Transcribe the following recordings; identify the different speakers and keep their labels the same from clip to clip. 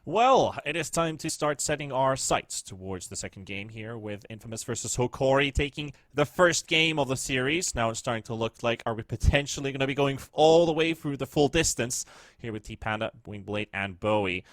Speaker 1: Well, it is time to start setting our sights towards the second game here with Infamous versus Hokori taking the first game of the series. Now it's starting to look like are we potentially going to be going all the way through the full distance here with T-Panda, Wingblade, and Bowie.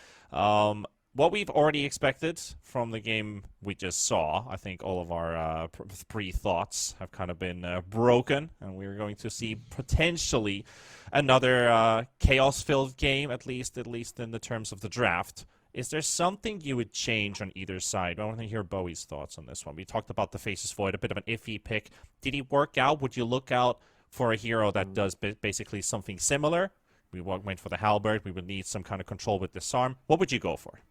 Speaker 1: What we've already expected from the game we just saw, I think all of our pre-thoughts have kind of been broken, and we're going to see potentially another chaos-filled game, at least in the terms of the draft. Is there something you would change on either side? I want to hear Bowie's thoughts on this one. We talked about the Faces Void, a bit of an iffy pick. Did he work out? Would you look out for a hero that does basically something similar? We went for the Halberd. We would need some kind of control with disarm. What would you go for?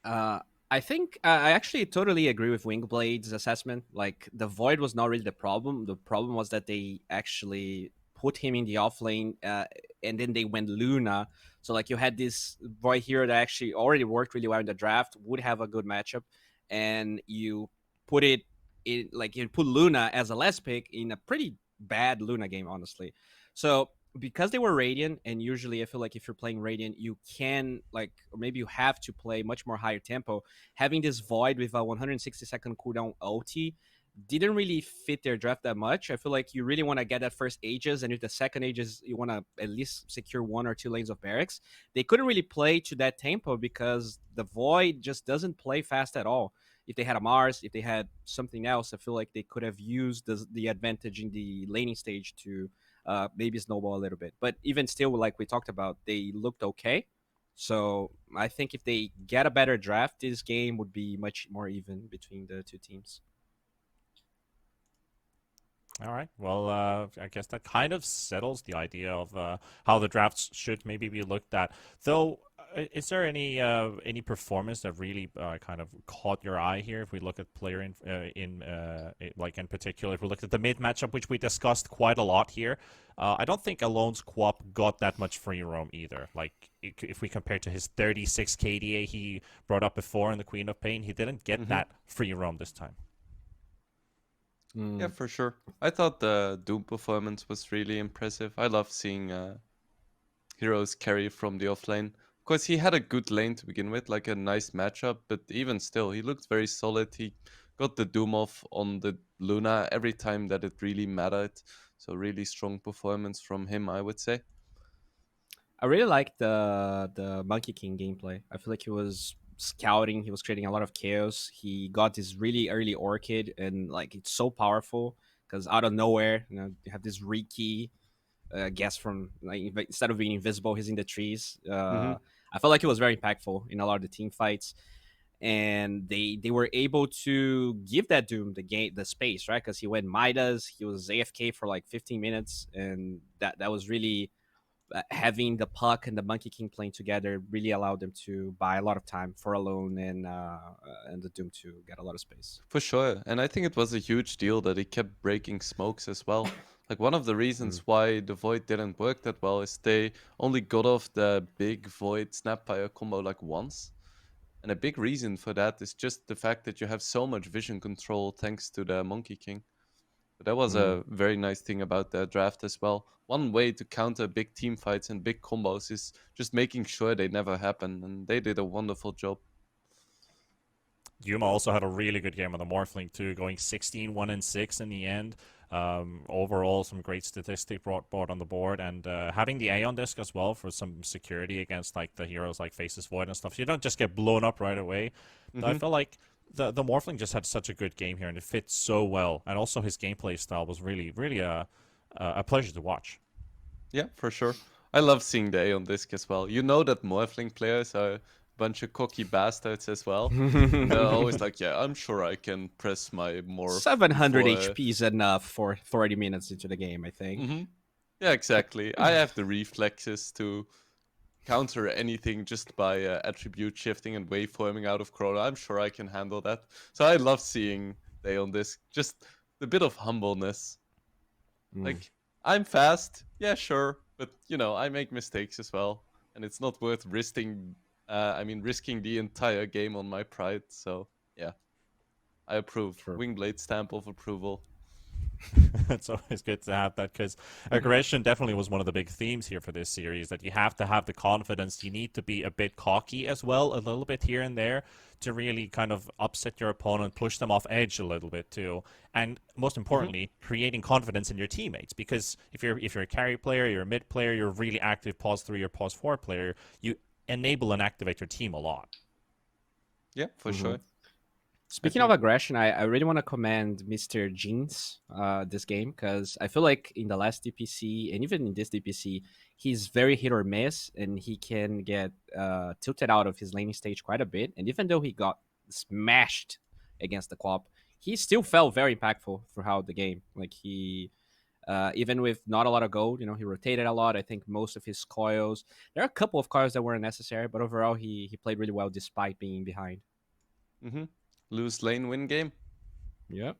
Speaker 2: I think I actually totally agree with Wingblade's assessment. Like, the Void was not really the problem. The problem was that they actually put him in the off lane, and then they went Luna. So, like, you had this Void hero that actually already worked really well in the draft, would have a good matchup, and you put it in, like, you put Luna as a last pick in a pretty bad Luna game, honestly. So because they were Radiant, and usually I feel like if you're playing Radiant, you can, like, or maybe you have to play much more higher tempo. Having this Void with a 160-second cooldown ulti didn't really fit their draft that much. I feel like you really want to get that first Aegis, and with the second Aegis, you want to at least secure 1 or 2 lanes of barracks. They couldn't really play to that tempo because the Void just doesn't play fast at all. If they had a Mars, if they had something else, I feel like they could have used the advantage in the laning stage to maybe snowball a little bit. But even still, like we talked about, they looked okay. So I think if they get a better draft, this game would be much more even between the two teams.
Speaker 1: All right. Well, I guess that kind of settles the idea of how the drafts should maybe be looked at. Though, is there any performance that really kind of caught your eye here? If we look at player like in particular, if we look at the mid matchup, which we discussed quite a lot here, I don't think Alone's Quap got that much free roam either. Like if we compare to his 36 KDA he brought up before in the Queen of Pain, he didn't get that free roam this time.
Speaker 3: Yeah, for sure. I thought the Doom performance was really impressive. I love seeing heroes carry from the offlane. Of course, he had a good lane to begin with, like a nice matchup, but even still, he looked very solid. He got the Doom off on the Luna every time that it really mattered. So really strong performance from him, I would say.
Speaker 2: I really liked the Monkey King gameplay. I feel like he was scouting, he was creating a lot of chaos. He got this really early Orchid, and like it's so powerful because out of nowhere, you have this Riki guess from, like, instead of being invisible, he's in the trees.
Speaker 3: Mm-hmm.
Speaker 2: I felt like it was very impactful in a lot of the team fights, and they were able to give that Doom the space, right? Because he went Midas, he was AFK for like 15 minutes, and that was really having the Puck and the Monkey King playing together really allowed them to buy a lot of time for Alone and the Doom to get a lot of space.
Speaker 3: For sure. And I think it was a huge deal that he kept breaking smokes as well. Like, one of the reasons why the Void didn't work that well is they only got off the big Void Snapfire combo like once. And a big reason for that is just the fact that you have so much vision control thanks to the Monkey King. But that was a very nice thing about the draft as well. One way to counter big team fights and big combos is just making sure they never happen. And they did a wonderful job.
Speaker 1: Yuma also had a really good game on the Morphling too, going 16, 1 and 6 in the end. Overall, some great statistics brought on the board, and having the Aeon disc as well for some security against like the heroes like Faces Void and stuff. So you don't just get blown up right away. I felt like the Morphling just had such a good game here, and it fits so well. And also his gameplay style was really a pleasure to watch.
Speaker 3: Yeah, for sure. I love seeing the Aeon disc as well. You know that Morphling players are a bunch of cocky bastards as well. And they're always like, yeah, I'm sure I can press my Morph
Speaker 2: 700
Speaker 3: before...
Speaker 2: HP is enough for 30 minutes into the game, I think.
Speaker 3: Yeah, exactly. I have the reflexes to counter anything just by attribute shifting and waveforming out of Chrono. I'm sure I can handle that. So I love seeing the Aeon disc. Just a bit of humbleness. Like, I'm fast, yeah, sure, but I make mistakes as well, and it's not worth risking the entire game on my pride. So yeah, I approve.
Speaker 2: Sure.
Speaker 3: Wingblade stamp of approval.
Speaker 1: It's always good to have that because aggression definitely was one of the big themes here for this series. That you have to have the confidence. You need to be a bit cocky as well, a little bit here and there, to really kind of upset your opponent, push them off edge a little bit too, and most importantly, creating confidence in your teammates. Because if you're a carry player, you're a mid player, you're a really active pause 3 or pause 4 player, you enable and activate your team a lot.
Speaker 3: Yeah, for sure.
Speaker 2: Speaking of aggression, I really want to commend Mr. Jeans this game, because I feel like in the last DPC and even in this DPC, he's very hit or miss, and he can get tilted out of his laning stage quite a bit. And even though he got smashed against the Quap, he still felt very impactful throughout the game. Like he, even with not a lot of gold, he rotated a lot. I think most of his coils, there are a couple of coils that weren't necessary, but overall he played really well despite being behind.
Speaker 3: Lose lane, win game.
Speaker 2: Yep.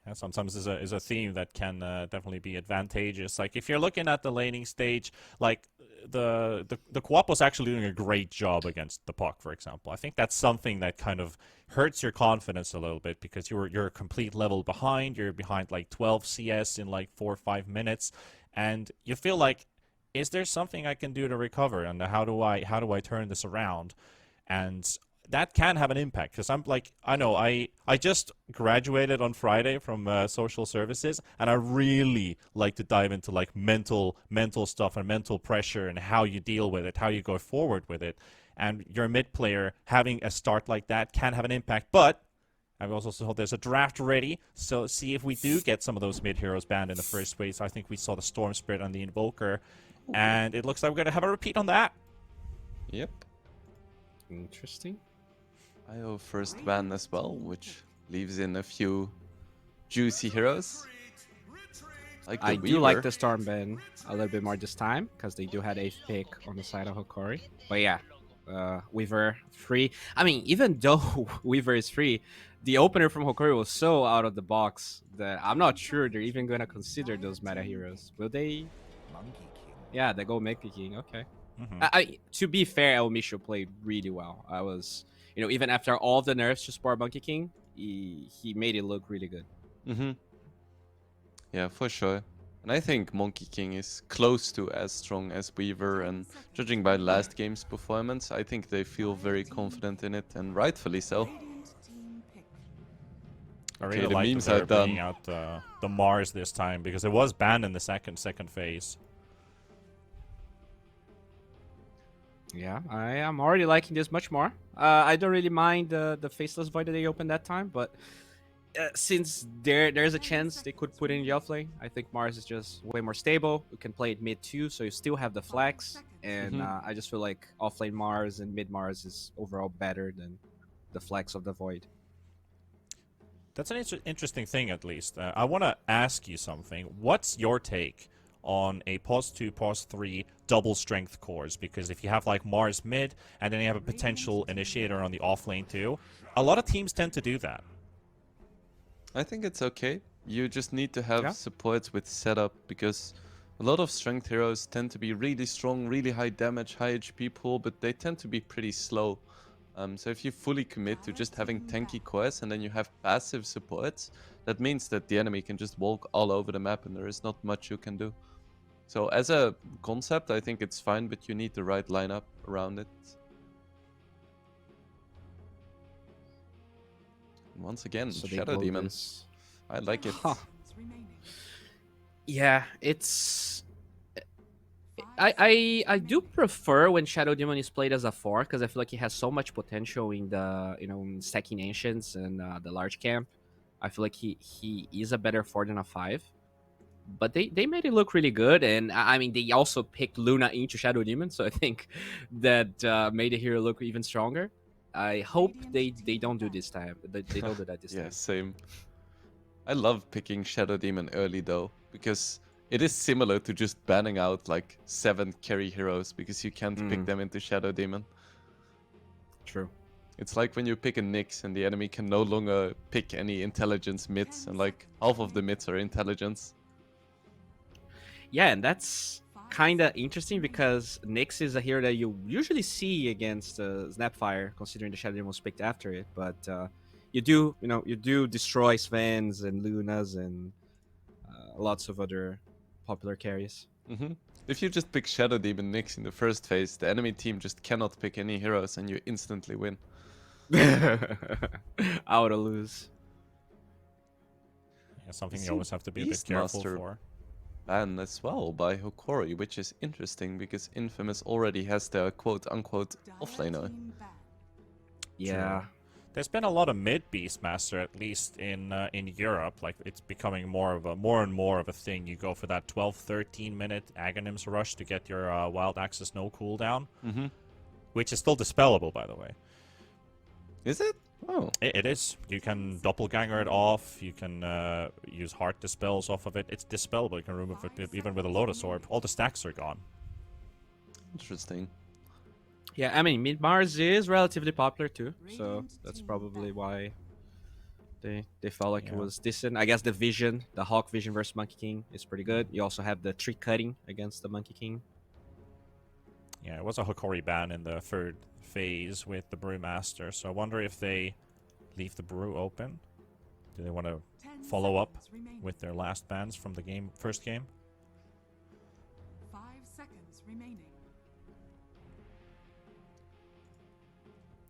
Speaker 1: Yeah, sometimes is a theme that can definitely be advantageous. Like if you're looking at the laning stage, like the Quap was actually doing a great job against the Puck, for example. I think that's something that kind of hurts your confidence a little bit because you're a complete level behind. You're behind like 12 CS in like 4 or 5 minutes, and you feel like, is there something I can do to recover? And how do I turn this around? And that can have an impact because I'm like, I know I just graduated on Friday from social services, and I really like to dive into like mental stuff and mental pressure and how you deal with it, how you go forward with it. And your mid player having a start like that can have an impact. But I've also told there's a draft ready, so see if we do get some of those mid heroes banned in the first wave. So I think we saw the Storm Spirit and the Invoker, and it looks like we're gonna have a repeat on that.
Speaker 3: Yep.
Speaker 2: Interesting.
Speaker 3: IO first ban as well, which leaves in a few juicy heroes. Like the
Speaker 2: I do like
Speaker 3: Weaver.
Speaker 2: the Storm ban a little bit more this time because they do have 8th pick on the side of Hokori. But yeah, Weaver free. I mean, even though Weaver is free, the opener from Hokori was so out of the box that I'm not sure they're even going to consider those meta heroes. Will they? Yeah, they go Monkey King. Okay. To be fair, El Misho played really well. I was, even after all the nerfs to Sport Monkey King, he made it look really good.
Speaker 3: Yeah, for sure. And I think Monkey King is close to as strong as Weaver, and judging by last game's performance, I think they feel very confident in it, and rightfully so.
Speaker 1: I really
Speaker 3: Okay, the
Speaker 1: like
Speaker 3: memes
Speaker 1: that they're
Speaker 3: are done.
Speaker 1: bringing out the Mars this time because it was banned in the second phase.
Speaker 2: Yeah, I am already liking this much more. I don't really mind the Faceless Void that they opened that time, but since there's a chance they could put in the offlane, I think Mars is just way more stable. You can play it mid too, so you still have the flex, and I just feel like offlane Mars and mid Mars is overall better than the flex of the Void.
Speaker 1: That's an interesting thing, at least. I want to ask you something. What's your take on a pause 2, pause 3 double strength cores? Because if you have like Mars mid and then you have a potential initiator on the offlane too, a lot of teams tend to do that.
Speaker 3: I think it's okay. You just need to have supports with setup, because a lot of strength heroes tend to be really strong, really high damage, high HP pool, but they tend to be pretty slow. So if you fully commit to just having tanky cores and then you have passive supports, that means that the enemy can just walk all over the map and there is not much you can do. So as a concept, I think it's fine, but you need the right lineup around it. And once again,
Speaker 2: So
Speaker 3: Shadow Demons. I like it.
Speaker 2: Yeah, it's... I do prefer when Shadow Demon is played as a 4, because I feel like he has so much potential in the in stacking ancients and the large camp. I feel like he is a better 4 than a 5. But they made it look really good, and I mean they also picked Luna into Shadow Demon, so I think that made the hero look even stronger. I hope they don't do this time. They don't do that this
Speaker 3: Yeah,
Speaker 2: time.
Speaker 3: same. I love picking Shadow Demon early though, because it is similar to just banning out like 7 carry heroes because you can't pick them into Shadow Demon.
Speaker 2: True.
Speaker 3: It's like when you pick a Nyx and the enemy can no longer pick any intelligence mids, and like half of the mids are intelligence.
Speaker 2: Yeah, and that's kind of interesting because Nyx is a hero that you usually see against Snapfire, considering the Shadow Demon was picked after it. But you do destroy Svens and Lunas and lots of other popular carries.
Speaker 3: If you just pick Shadow Demon Nyx in the first phase, the enemy team just cannot pick any heroes and you instantly win.
Speaker 2: Out to lose.
Speaker 1: Yeah, something
Speaker 3: You
Speaker 1: you
Speaker 3: see
Speaker 1: always have to be a bit careful
Speaker 3: Beastmaster
Speaker 1: for.
Speaker 3: Banned as well by Hokori, which is interesting because Infamous already has their quote-unquote offlaner.
Speaker 2: Yeah.
Speaker 1: True. There's been a lot of mid Beastmaster, at least in Europe. Like it's becoming more and more of a thing. You go for that 12-13 minute Aghanims rush to get your Wild Access no cooldown, which is still dispellable, by the way.
Speaker 3: Is it? Oh.
Speaker 1: It is. You can doppelganger it off. You can use heart dispels off of it. It's dispellable. You can remove it even with a Lotus Orb. All the stacks are gone.
Speaker 3: Interesting.
Speaker 2: Yeah, I mean, Mid Mars is relatively popular too, so that's probably why they felt like it was decent. I guess the Hawk Vision versus Monkey King is pretty good. You also have the tree cutting against the Monkey King.
Speaker 1: Yeah, it was a Hokori ban in the third phase with the Brewmaster, so I wonder if they leave the Brew open. Do they want to follow up with their last bans from the first game?
Speaker 4: 5 seconds remaining.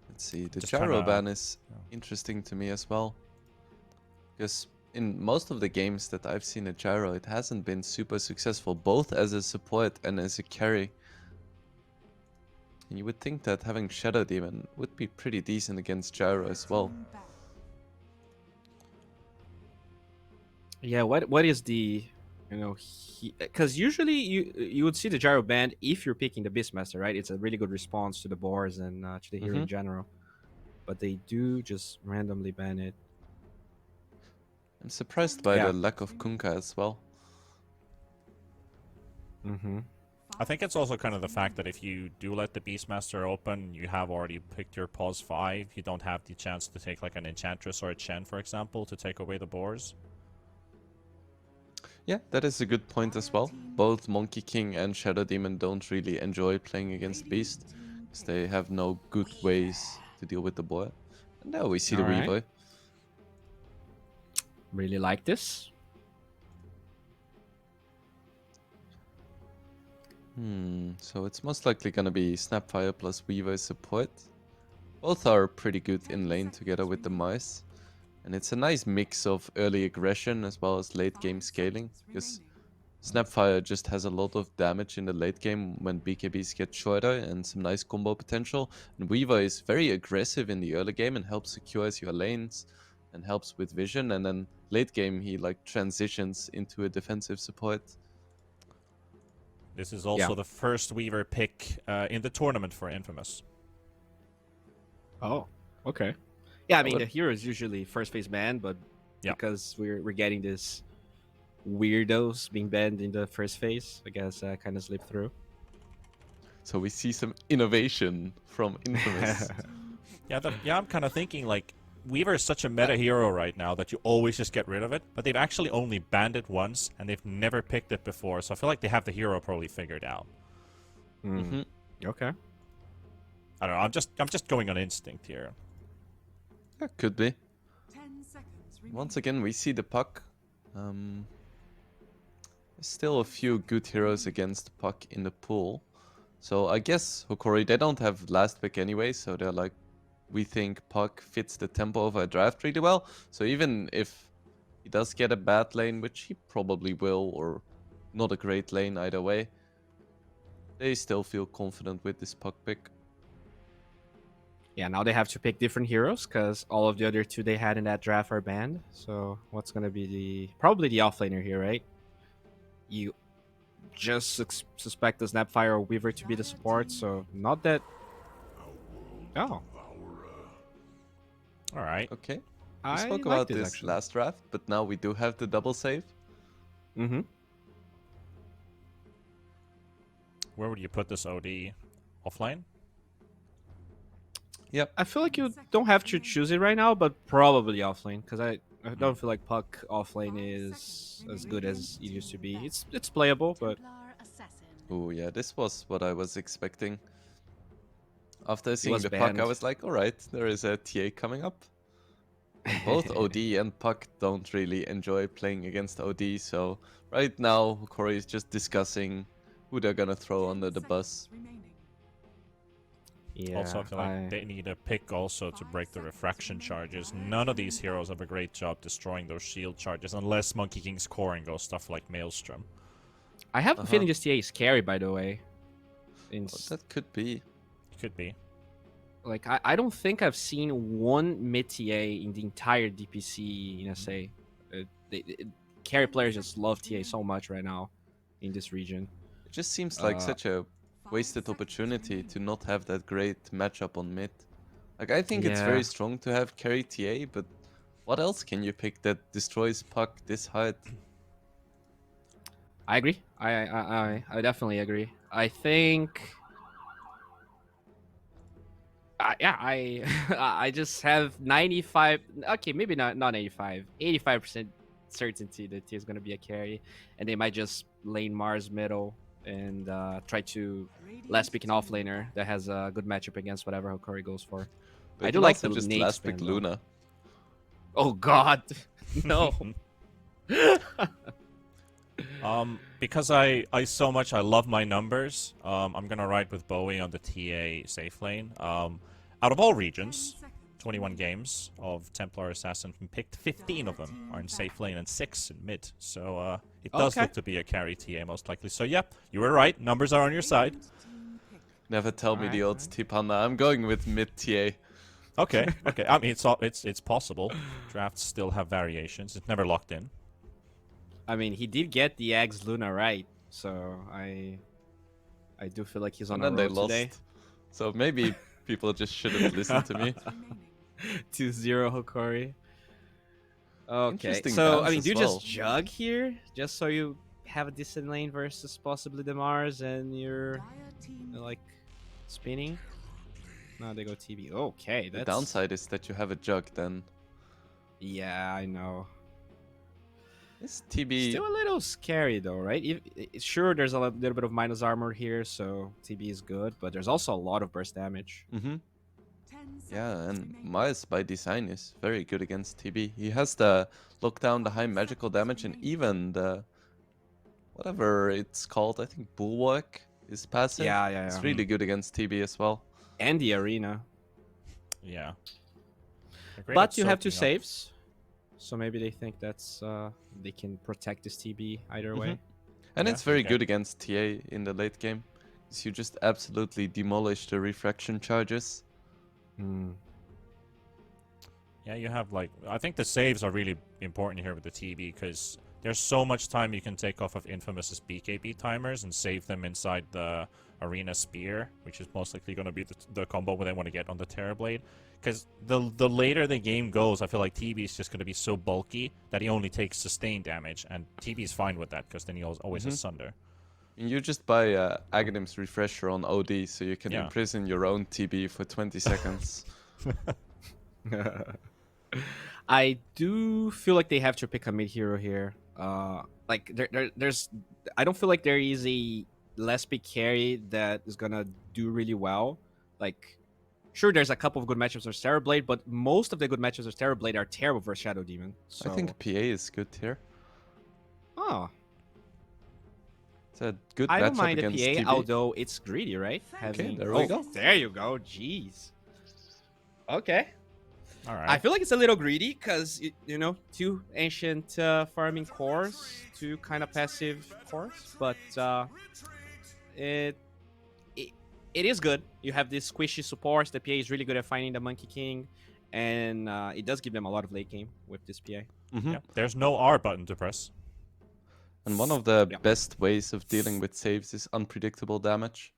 Speaker 3: Let's see. The
Speaker 1: Just
Speaker 3: gyro
Speaker 1: kinda-
Speaker 3: ban is interesting to me as well. Because in most of the games that I've seen a gyro, it hasn't been super successful, both as a support and as a carry. And you would think that having Shadow Demon would be pretty decent against gyro as well.
Speaker 2: Yeah, what is the, because usually you would see the gyro banned if you're picking the Beastmaster, right? It's a really good response to the boars and to the hero in general. But they do just randomly ban it.
Speaker 3: I'm surprised by the lack of Kunkka as well.
Speaker 1: I think it's also kind of the fact that if you do let the Beastmaster open, you have already picked your pause 5. You don't have the chance to take like an Enchantress or a Chen, for example, to take away the boars.
Speaker 3: Yeah, that is a good point as well. Both Monkey King and Shadow Demon don't really enjoy playing against Beast, because they have no good ways to deal with the boar. And now we see the
Speaker 2: Alright.
Speaker 3: Revo.
Speaker 2: Really like this.
Speaker 3: So it's most likely gonna be Snapfire plus Weaver support. Both are pretty good in lane together with the mice. And it's a nice mix of early aggression as well as late game scaling, because Snapfire just has a lot of damage in the late game when BKBs get shorter and some nice combo potential. And Weaver is very aggressive in the early game and helps secures your lanes and helps with vision. And then late game he like transitions into a defensive support.
Speaker 1: This is also the first Weaver pick in the tournament for Infamous.
Speaker 2: Oh, okay. Yeah, I mean the hero is usually first phase banned, but
Speaker 1: Yeah.
Speaker 2: because we're getting this weirdos being banned in the first phase, I guess kind of slipped through.
Speaker 3: So we see some innovation from Infamous.
Speaker 1: I'm kind of thinking like Weaver is such a meta hero right now that you always just get rid of it, but they've actually only banned it once and they've never picked it before, so I feel like they have the hero probably figured out.
Speaker 2: Okay.
Speaker 1: I don't know. I'm just going on instinct here.
Speaker 3: Yeah, could be.
Speaker 4: 10 seconds remaining.
Speaker 3: Once again, we see the puck. There's still a few good heroes against the puck in the pool. So I guess Hokori, they don't have last pick anyway, so they're like, we think puck fits the tempo of our draft really well. So even if he does get a bad lane, which he probably will, or not a great lane either way, they still feel confident with this puck pick.
Speaker 2: Yeah, now they have to pick different heroes because all of the other two they had in that draft are banned. So what's gonna be probably the offlaner here, right? You just suspect the Snapfire or Weaver to be the support, so not that. Oh,
Speaker 1: All right.
Speaker 3: Okay. We
Speaker 2: I
Speaker 3: spoke
Speaker 2: like
Speaker 3: about
Speaker 2: this
Speaker 3: this
Speaker 2: actually.
Speaker 3: last draft, but now we do have the double save.
Speaker 1: Where would you put this OD? Offline?
Speaker 3: Yep.
Speaker 2: I feel like you don't have to choose it right now, but probably offlane because I don't feel like puck offlane is as good as it used to be. It's playable, but
Speaker 3: Oh yeah, this was what I was expecting. After seeing
Speaker 2: was
Speaker 3: the puck, I
Speaker 2: banned.
Speaker 3: was like, alright, there is a TA coming up. Both OD and Puck don't really enjoy playing against OD, so right now Hokori is just discussing who they're gonna throw under the bus.
Speaker 2: Yeah,
Speaker 1: Also, I feel like they need a pick also to break the refraction charges. None of these heroes have a great job destroying those shield charges unless Monkey King's core and goes stuff like Maelstrom.
Speaker 2: I have a feeling this TA is scary, by the way.
Speaker 3: That could be.
Speaker 1: Could be.
Speaker 2: Like, I don't think I've seen one mid TA in the entire DPC in SA. Carry players just love TA so much right now in this region.
Speaker 3: It just seems like such a wasted opportunity to not have that great matchup on mid. Like, I think it's very strong to have carry TA, but what else can you pick that destroys Puck this hard?
Speaker 2: I agree. I definitely agree. I think. I just have 95. Okay, maybe not 85. 85% certainty that he's gonna be a carry, and they might just lane Mars middle and try to last pick an offlaner that has a good matchup against whatever Hokori goes for.
Speaker 3: But
Speaker 2: I do like the
Speaker 3: just
Speaker 2: Nate
Speaker 3: last pick
Speaker 2: spin, though.
Speaker 3: Luna.
Speaker 2: Oh God, no.
Speaker 1: Because I love my numbers, I'm gonna ride with Bowie on the TA safe lane. Out of all regions, 21 games of Templar Assassin picked, 15 of them are in safe lane and 6 in mid. So it does look to be a carry TA most likely. So yeah, you were right. Numbers are on your side.
Speaker 3: Never tell me the odds, Tipanda. I'm going with mid TA.
Speaker 1: Okay, okay. I mean, it's possible. Drafts still have variations. It's never locked in.
Speaker 2: I mean, he did get the Ags Luna right, so I do feel like he's on a
Speaker 3: And then they
Speaker 2: roll
Speaker 3: lost.
Speaker 2: today.
Speaker 3: So maybe people just shouldn't listen to me.
Speaker 2: 2-0 Hokori. Okay,
Speaker 3: Interesting
Speaker 2: so I
Speaker 3: bounce
Speaker 2: mean,
Speaker 3: as
Speaker 2: do you
Speaker 3: well.
Speaker 2: just jug here, just so you have a decent lane versus possibly the Mars, and you're like spinning? No, they go TB. Okay,
Speaker 3: The
Speaker 2: that's
Speaker 3: downside is that you have a jug then.
Speaker 2: Yeah, I know.
Speaker 3: This TB...
Speaker 2: Still a little scary though, right? Sure, there's a little bit of minus armor here, so TB is good, but there's also a lot of burst damage.
Speaker 3: Yeah, and Miles by design is very good against TB. He has the lockdown, the high magical damage, and even the... whatever it's called, I think Bulwark is passive.
Speaker 2: Yeah.
Speaker 3: It's really good against TB as well.
Speaker 2: And the arena.
Speaker 1: Yeah. They're great
Speaker 2: But
Speaker 1: at
Speaker 2: you have 2
Speaker 1: soaking up.
Speaker 2: saves, so maybe they think that's they can protect this TB either way.
Speaker 3: And
Speaker 1: Yeah,
Speaker 3: it's very
Speaker 1: okay.
Speaker 3: good against TA in the late game. Because you just absolutely demolish the refraction charges.
Speaker 1: Yeah, you have like I think the saves are really important here with the TB because there's so much time you can take off of Infamous's BKB timers and save them inside the arena spear, which is most likely going to be the combo when they want to get on the Terrorblade. Because the later the game goes, I feel like TB is just going to be so bulky that he only takes sustained damage, and TB is fine with that because then he always has Sunder.
Speaker 3: And you just buy Aghanim's refresher on OD so you can imprison your own TB for 20 seconds.
Speaker 2: I do feel like they have to pick a mid hero here. Like there's, I don't feel like there is a less big carry that is gonna do really well. Like, sure, there's a couple of good matchups versus Terrorblade, but most of the good matchups versus Terrorblade are terrible versus Shadow Demon. So.
Speaker 3: I think PA is good here.
Speaker 2: Oh,
Speaker 3: It's a good
Speaker 2: I don't
Speaker 3: matchup
Speaker 2: mind the
Speaker 3: against
Speaker 2: PA,
Speaker 3: TB.
Speaker 2: although it's greedy, right?
Speaker 3: there we go.
Speaker 2: There you go. Jeez. Okay.
Speaker 1: All right.
Speaker 2: I feel like it's a little greedy because, you know, 2 ancient farming cores, 2 kind of passive cores, but it is good. You have this squishy support. The PA is really good at finding the Monkey King, and it does give them a lot of late game with this PA.
Speaker 1: Yeah, there's no R button to press.
Speaker 3: And one of the best ways of dealing with saves is unpredictable damage.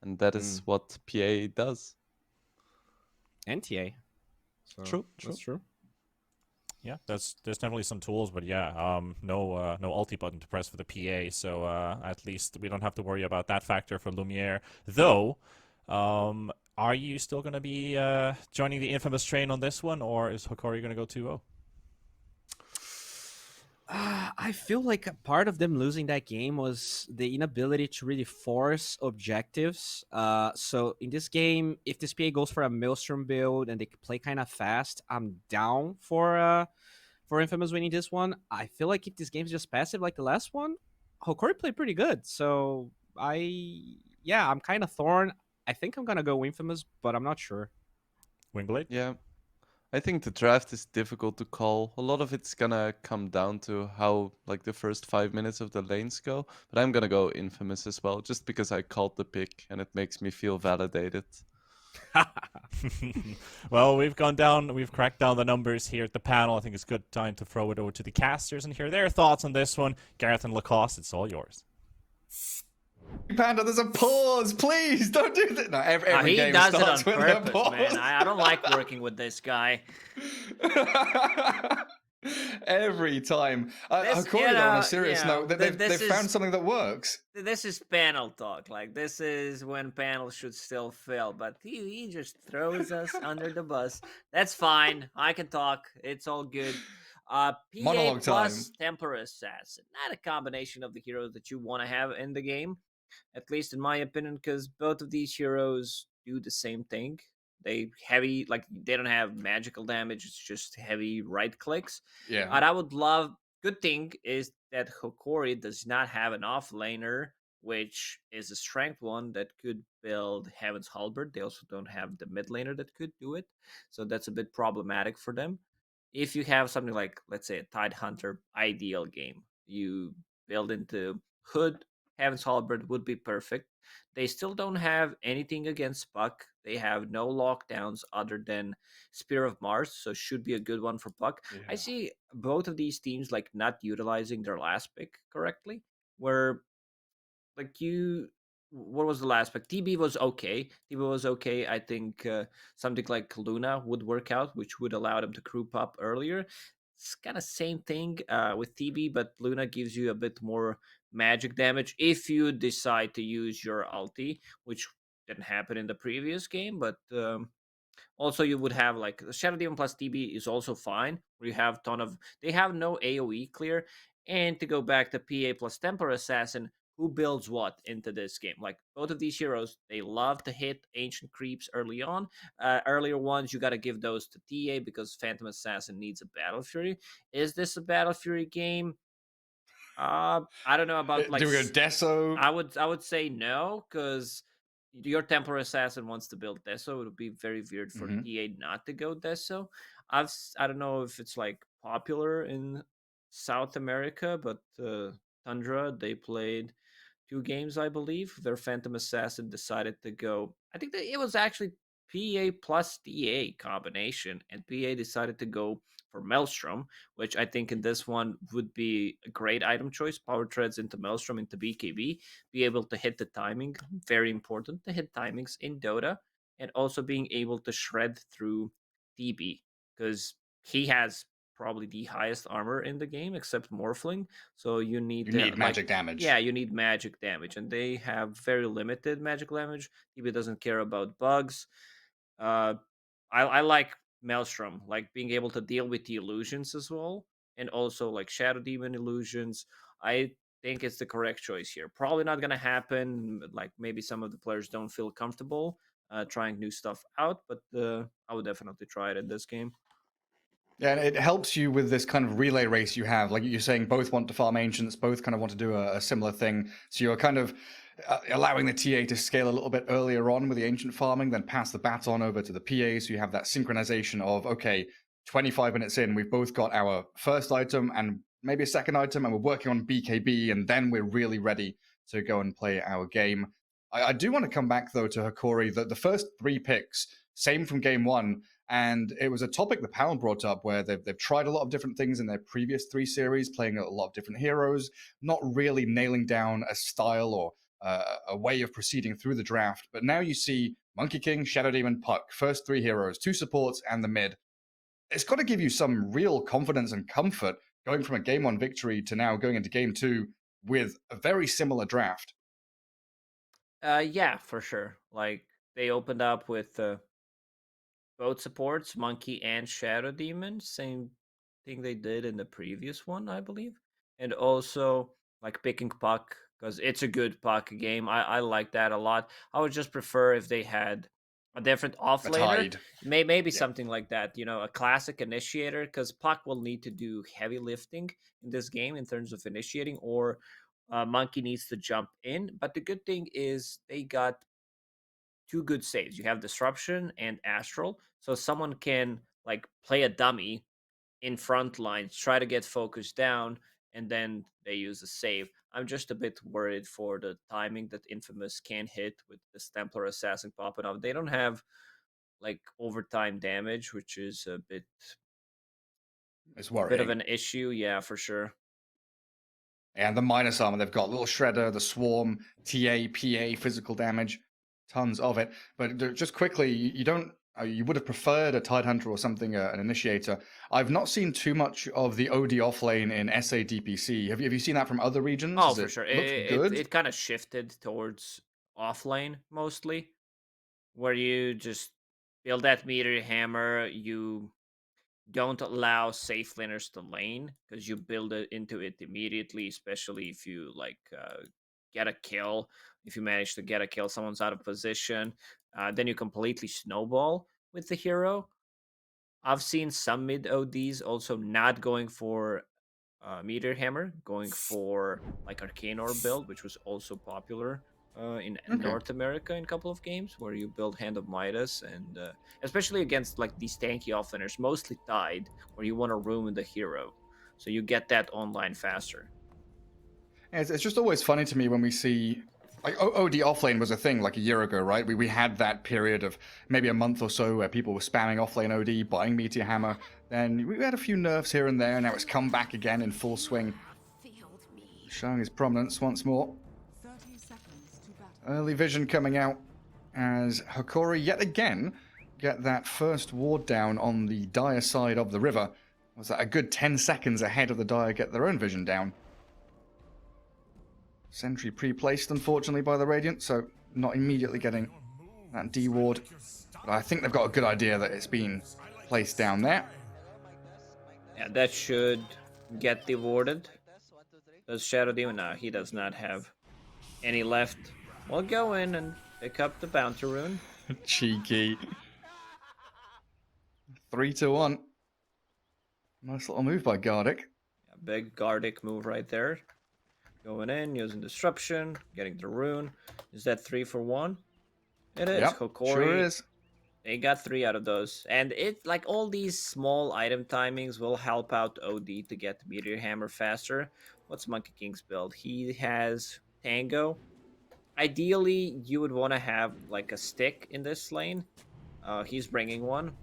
Speaker 3: And that is what PA does.
Speaker 2: And TA. So
Speaker 3: True.
Speaker 2: That's true.
Speaker 1: Yeah, there's definitely some tools, but yeah, no ulti button to press for the PA, so at least we don't have to worry about that factor for Lumiere. Though, are you still going to be joining the infamous train on this one, or is Hokori going to go 2-0?
Speaker 2: I feel like a part of them losing that game was the inability to really force objectives. So in this game, if this PA goes for a Maelstrom build and they play kind of fast, I'm down for Infamous winning this one. I feel like if this game's just passive like the last one, Hokori played pretty good. So I'm kind of torn. I think I'm gonna go Infamous, but I'm not sure.
Speaker 1: Wingblade?
Speaker 3: Yeah, I think the draft is difficult to call. A lot of it's gonna come down to how like the first 5 minutes of the lanes go. But I'm gonna go Infamous as well, just because I called the pick and it makes me feel validated.
Speaker 1: Well, we've cracked down the numbers here at the panel. I think it's a good time to throw it over to the casters and hear their thoughts on this one. Gareth and Lacoste, it's all yours.
Speaker 5: Panda, there's a pause. Please don't do that. No, every
Speaker 6: He
Speaker 5: game
Speaker 6: does it
Speaker 5: starts
Speaker 6: on
Speaker 5: with a
Speaker 6: purpose,
Speaker 5: pause.
Speaker 6: man. I don't like working with this guy.
Speaker 5: Every time.
Speaker 6: This-
Speaker 5: Hokori,
Speaker 6: you
Speaker 5: though, on
Speaker 6: know,
Speaker 5: a serious
Speaker 6: you know,
Speaker 5: note,
Speaker 6: th-
Speaker 5: they've
Speaker 6: this
Speaker 5: found
Speaker 6: is-
Speaker 5: something that works.
Speaker 6: This is panel talk. Like, this is when panels should still fail, but he just throws us under the bus. That's fine. I can talk. It's all good. PA
Speaker 5: Monologue
Speaker 6: plus
Speaker 5: time.
Speaker 6: Temper Assassin. Not a combination of the heroes that you want to have in the game, at least in my opinion, because both of these heroes do the same thing. They don't have magical damage. It's just heavy right clicks.
Speaker 5: Yeah.
Speaker 6: And I would love. Good thing is that Hokori does not have an offlaner, which is a strength one that could build Heaven's Halberd. They also don't have the mid laner that could do it, so that's a bit problematic for them. If you have something like, let's say, a Tide Hunter ideal game, you build into Hood, Heaven's Halberd would be perfect. They still don't have anything against Puck. They have no lockdowns other than Spear of Mars, so should be a good one for Puck. I see both of these teams like not utilizing their last pick correctly. Where like you, what was the last pick? TB was okay. TB was okay. I think something like Luna would work out, which would allow them to group up earlier. It's kind of same thing with TB, but Luna gives you a bit more magic damage if you decide to use your ulti, which didn't happen in the previous game, but also you would have like Shadow Demon plus TB is also fine. Where you have ton of they have no AoE clear, and to go back to PA plus Temper Assassin, who builds what into this game? Like both of these heroes, they love to hit ancient creeps early on. Earlier ones, you got to give those to TA because Phantom Assassin needs a Battle Fury. Is this a Battle Fury game? I don't know about like
Speaker 5: Do we go Deso?
Speaker 6: I would say no, because your Temper Assassin wants to build Deso. It would be very weird for
Speaker 5: Mhm.
Speaker 6: TA not to go Deso. I don't know if it's like popular in South America, but Tundra, they played 2 games, I believe. Their Phantom Assassin decided to go. I think that it was actually PA plus DA combination, and PA decided to go for Maelstrom, which I think in this one would be a great item choice. Power Treads into Maelstrom into BKB, be able to hit the timing. Very important to hit timings in Dota, and also being able to shred through DB because he has probably the highest armor in the game except Morphling. So you need
Speaker 5: You need magic damage.
Speaker 6: Yeah, you need magic damage, and they have very limited magic damage. DB doesn't care about bugs. Uh, I like Maelstrom, like being able to deal with the illusions as well, and also like Shadow Demon illusions. I think it's the correct choice here. Probably not gonna happen. Like maybe some of the players don't feel comfortable trying new stuff out, but I would definitely try it in this game.
Speaker 5: Yeah, and it helps you with this kind of relay race you have. Like you're saying, both want to farm ancients, both kind of want to do a similar thing. So you're kind of allowing the TA to scale a little bit earlier on with the ancient farming, then pass the baton over to the PA. So you have that synchronization of, okay, 25 minutes in, we've both got our first item and maybe a second item, and we're working on BKB, and then we're really ready to go and play our game. I do want to come back, though, to Hokori. The first 3 picks, same from game one. And it was a topic the panel brought up where they've tried a lot of different things in their previous 3 series, playing a lot of different heroes, not really nailing down a style or a way of proceeding through the draft. But now you see Monkey King, Shadow Demon, Puck, first 3 heroes, 2 supports, and the mid. It's got to give you some real confidence and comfort going from a game 1 victory to now going into game 2 with a very similar draft.
Speaker 6: Yeah, for sure. Like they opened up with both supports, Monkey and Shadow Demon. Same thing they did in the previous one, I believe. And also like picking puck because it's a good puck game. I like that a lot. I would just prefer if they had a different
Speaker 5: A
Speaker 6: offlaner.
Speaker 5: tide.
Speaker 6: Maybe
Speaker 5: Yeah.
Speaker 6: something like that, a classic initiator, because puck will need to do heavy lifting in this game in terms of initiating, or Monkey needs to jump in. But the good thing is they got two good saves. You have Disruption and Astral, so someone can like play a dummy in front lines, try to get focused down, and then they use a save. I'm just a bit worried for the timing that Infamous can hit with the Templar Assassin popping up. They don't have like overtime damage, which is
Speaker 5: It's
Speaker 6: a bit of
Speaker 5: worrying.
Speaker 6: an issue. Yeah, for sure.
Speaker 5: And the minus armor, they've got Little Shredder, the Swarm, TA, PA, physical damage, tons of it. But just quickly, you don't. You would have preferred a Tidehunter or something, an Initiator. I've not seen too much of the OD offlane in SA DPC. Have you seen that from other regions?
Speaker 6: Oh,
Speaker 5: Does
Speaker 6: for
Speaker 5: it
Speaker 6: sure.
Speaker 5: look
Speaker 6: It
Speaker 5: good?
Speaker 6: it kind of shifted towards offlane mostly, where you just build that meter hammer. You don't allow safe laners to lane because you build it into it immediately, especially if you like get a kill. If you manage to get a kill, someone's out of position, then you completely snowball with the hero. I've seen some mid ODs also not going for Meteor Hammer, going for like Arcane Orb build, which was also popular in
Speaker 5: Okay.
Speaker 6: North America in a couple of games, where you build Hand of Midas, and especially against like these tanky offlaners, mostly Tide, where you want to ruin the hero, so you get that online faster.
Speaker 5: It's just always funny to me when we see like OD offlane was a thing like a year ago, right? We had that period of maybe a month or so where people were spamming offlane OD, buying Meteor Hammer. Then we had a few nerfs here and there. Now it's come back again in full swing, showing his prominence once more.
Speaker 4: 30 seconds to battle.
Speaker 5: Early vision coming out as Hokori yet again get that first ward down on the Dire side of the river. Was that a good 10 seconds ahead of the Dire get their own vision down? Sentry pre-placed, unfortunately, by the Radiant, so not immediately getting that D ward. But I think they've got a good idea that it's been placed down there.
Speaker 6: Yeah, that should get rewarded. Does Shadow Demon? No, he does not have any left. We'll go in and pick up the bounty rune.
Speaker 5: Cheeky. 3-1. Nice little move by Gardic.
Speaker 6: Yeah, big Gardic move right there. Going in, using Disruption, getting the rune. Is that 3 for 1? It is.
Speaker 5: Yep,
Speaker 6: Hokori,
Speaker 5: sure is.
Speaker 6: they got 3 out of those. And it, like, all these small item timings will help out OD to get Meteor Hammer faster. What's Monkey King's build? He has Tango. Ideally, you would want to have, like, a stick in this lane. He's bringing one.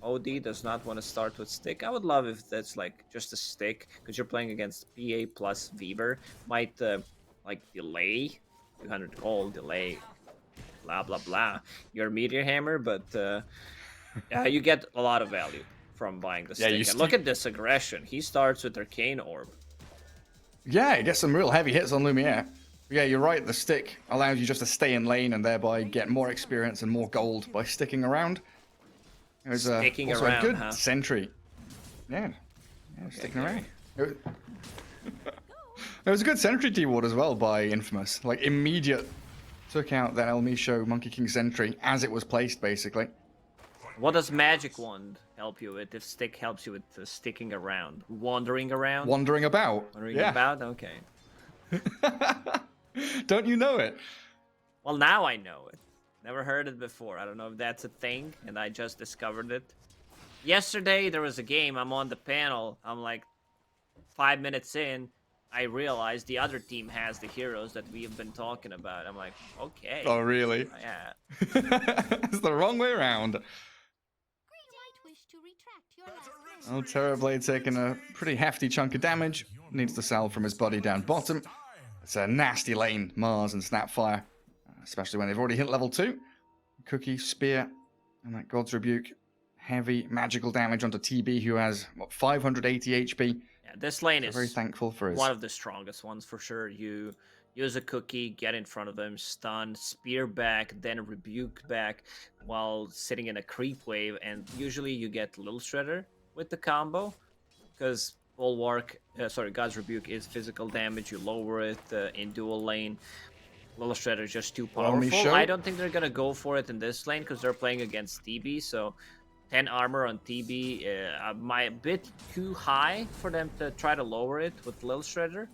Speaker 6: OD does not want to start with stick. I would love if that's like just a stick, because you're playing against PA plus Weaver. Might like delay 200 gold, delay blah blah blah your Meteor Hammer, but you get a lot of value from buying the
Speaker 5: Yeah,
Speaker 6: stick. And look at this aggression. He starts with Arcane Orb.
Speaker 5: Yeah, it gets some real heavy hits on Lumiere. Yeah, you're right, the stick allows you just to stay in lane and thereby get more experience and more gold by sticking around. It was
Speaker 6: Sticking
Speaker 5: also
Speaker 6: around,
Speaker 5: a good
Speaker 6: huh?
Speaker 5: sentry. Yeah,
Speaker 6: Okay,
Speaker 5: sticking
Speaker 6: Gary.
Speaker 5: around. It was a good sentry T-ward as well by Infamous. Like, immediate took out that El Micho Monkey King sentry as it was placed, basically.
Speaker 6: What does Magic Wand help you with if stick helps you with sticking around? Wandering around?
Speaker 5: Wandering about.
Speaker 6: Wandering
Speaker 5: Yeah.
Speaker 6: about? Okay.
Speaker 5: Don't you know it?
Speaker 6: Well, now I know it. Never heard it before. I don't know if that's a thing, and I just discovered it. Yesterday, there was a game. I'm on the panel. I'm like 5 minutes in. I realized the other team has the heroes that we have been talking about. I'm like, okay.
Speaker 5: Oh, really?
Speaker 6: Yeah.
Speaker 5: It's the wrong way around. Oh, Terrorblade taking a pretty hefty chunk of damage. Needs to sell from his body down bottom. It's a nasty lane, Mars and Snapfire. Especially when they've already hit level 2. Cookie, Spear, and that God's Rebuke. Heavy magical damage onto TB, who has, what, 580 HP.
Speaker 6: Yeah, this lane
Speaker 5: So
Speaker 6: is
Speaker 5: very thankful for his...
Speaker 6: one of the strongest ones for sure. You use a cookie, get in front of them, stun, spear back, then rebuke back while sitting in a creep wave, and usually you get Little Shredder with the combo. because God's Rebuke is physical damage. You lower it in dual lane. Lil Shredder is just too
Speaker 5: Well, me
Speaker 6: powerful.
Speaker 5: show.
Speaker 6: I don't think they're gonna go for it in this lane because they're playing against TB. So 10 armor on TB might a bit too high for them to try to lower it with Lil Shredder.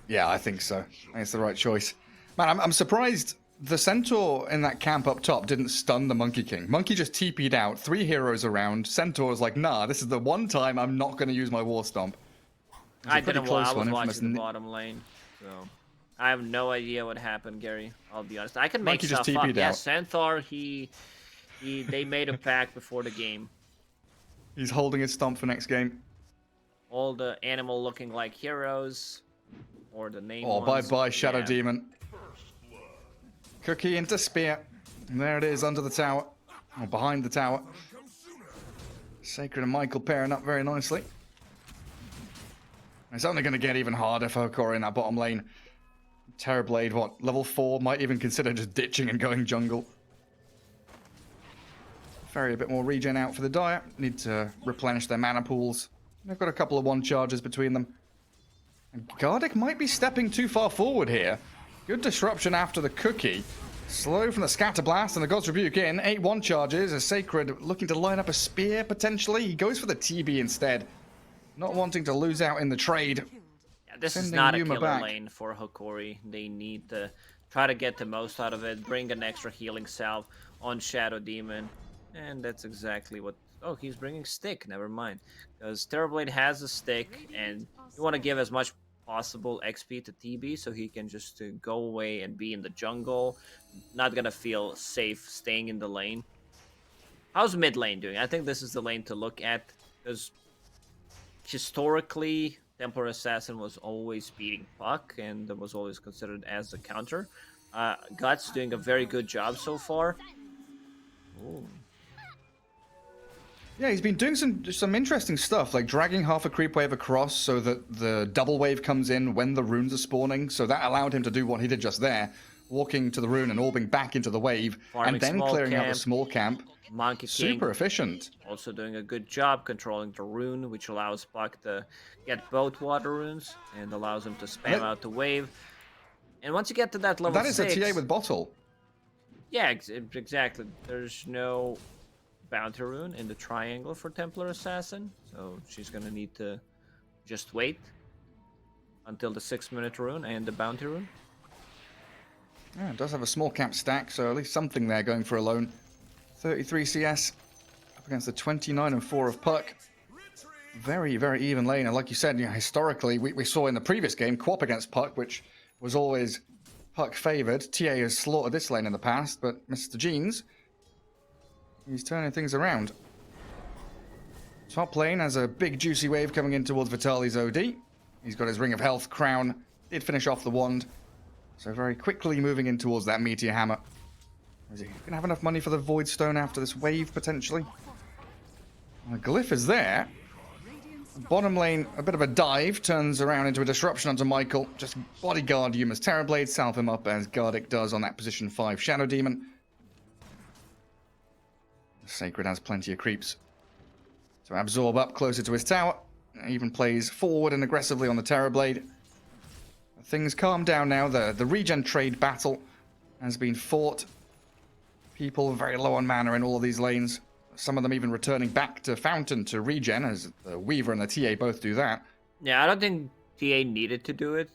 Speaker 5: Yeah, I think so. I think it's the right choice. Man, I'm surprised the Centaur in that camp up top didn't stun the Monkey King. Monkey just TP'd out, 3 heroes around. Centaur's like, nah, this is the one time I'm not going to use my War Stomp.
Speaker 6: I didn't. I was
Speaker 5: Infamous
Speaker 6: watching the bottom lane, so I have no idea what happened, Gary. I'll be honest. I can make
Speaker 5: Monkey just
Speaker 6: stuff up.
Speaker 5: TP'd
Speaker 6: Yeah,
Speaker 5: out.
Speaker 6: Centaur. They made a pact before the game.
Speaker 5: He's holding his stomp for next game.
Speaker 6: All the animal looking like heroes, or the name.
Speaker 5: Oh,
Speaker 6: ones.
Speaker 5: bye-bye, Shadow
Speaker 6: Yeah.
Speaker 5: Demon. Cookie into Spear. And there it is, under the tower. Or behind the tower. Sacred and Michael pairing up very nicely. It's only going to get even harder for Hokori in that bottom lane. Terrorblade, what, level 4? Might even consider just ditching and going jungle. Ferry a bit more regen out for the Dire. Need to replenish their mana pools. They've got a couple of 1 charges between them. And Gardic might be stepping too far forward here. Good disruption after the cookie. Slow from the Scatter Blast and the God's Rebuke in. 8 1 charges. A Sacred looking to line up a spear potentially. He goes for the TB instead. Not wanting to lose out in the trade.
Speaker 6: Yeah, this is
Speaker 5: Sending
Speaker 6: not a
Speaker 5: Yuma
Speaker 6: killer
Speaker 5: back.
Speaker 6: lane for Hokori. They need to try to get the most out of it. Bring an extra healing salve on Shadow Demon. And that's exactly what... Oh, he's bringing stick. Never mind. Because Terrorblade has a stick, and you want to give as much possible XP to TB so he can just go away and be in the jungle. Not gonna feel safe staying in the lane. How's mid lane doing? I think this is the lane to look at, because historically Templar Assassin was always beating Puck and was always considered as the counter. Guts doing a very good job so far. Ooh.
Speaker 5: Yeah, he's been doing some interesting stuff, like dragging half a creep wave across so that the double wave comes in when the runes are spawning. So that allowed him to do what he did just there, walking to the rune and orbing back into the wave,
Speaker 6: Farming
Speaker 5: and then
Speaker 6: small
Speaker 5: clearing out
Speaker 6: camp.
Speaker 5: the small camp.
Speaker 6: Monkey King
Speaker 5: Super efficient.
Speaker 6: also doing a good job controlling the rune, which allows Puck to get both water runes and allows him to spam out the wave. And once you get to that level
Speaker 5: That is
Speaker 6: 6,
Speaker 5: a TA with bottle.
Speaker 6: yeah, exactly. There's no bounty rune in the triangle for Templar Assassin, so she's gonna need to just wait until the 6-minute rune and the bounty rune.
Speaker 5: Yeah, it does have a small camp stack, so at least something there going for a lone. 33 CS up against the 29 and 4 of Puck. Very, very even lane. And like you said, historically, we saw in the previous game, Quap against Puck, which was always Puck favored. TA has slaughtered this lane in the past, but Mr. Jeans, he's turning things around. Top lane has a big juicy wave coming in towards Vitali's OD. He's got his Ring of Health crown. Did finish off the wand. So very quickly moving in towards that Meteor Hammer. Is he going to have enough money for the Void Stone after this wave, potentially? The Glyph is there. Bottom lane, a bit of a dive. Turns around into a disruption onto Michael. Just bodyguard Yuma's Terrorblade. Salve him up as Gardic does on that position 5 Shadow Demon. Sacred has plenty of creeps. So absorb up closer to his tower. Even plays forward and aggressively on the Terrorblade. Things calm down now. The regen trade battle has been fought. People very low on mana in all of these lanes. Some of them even returning back to Fountain to regen, as the Weaver and the TA both do that.
Speaker 6: Yeah, I don't think TA needed to do it.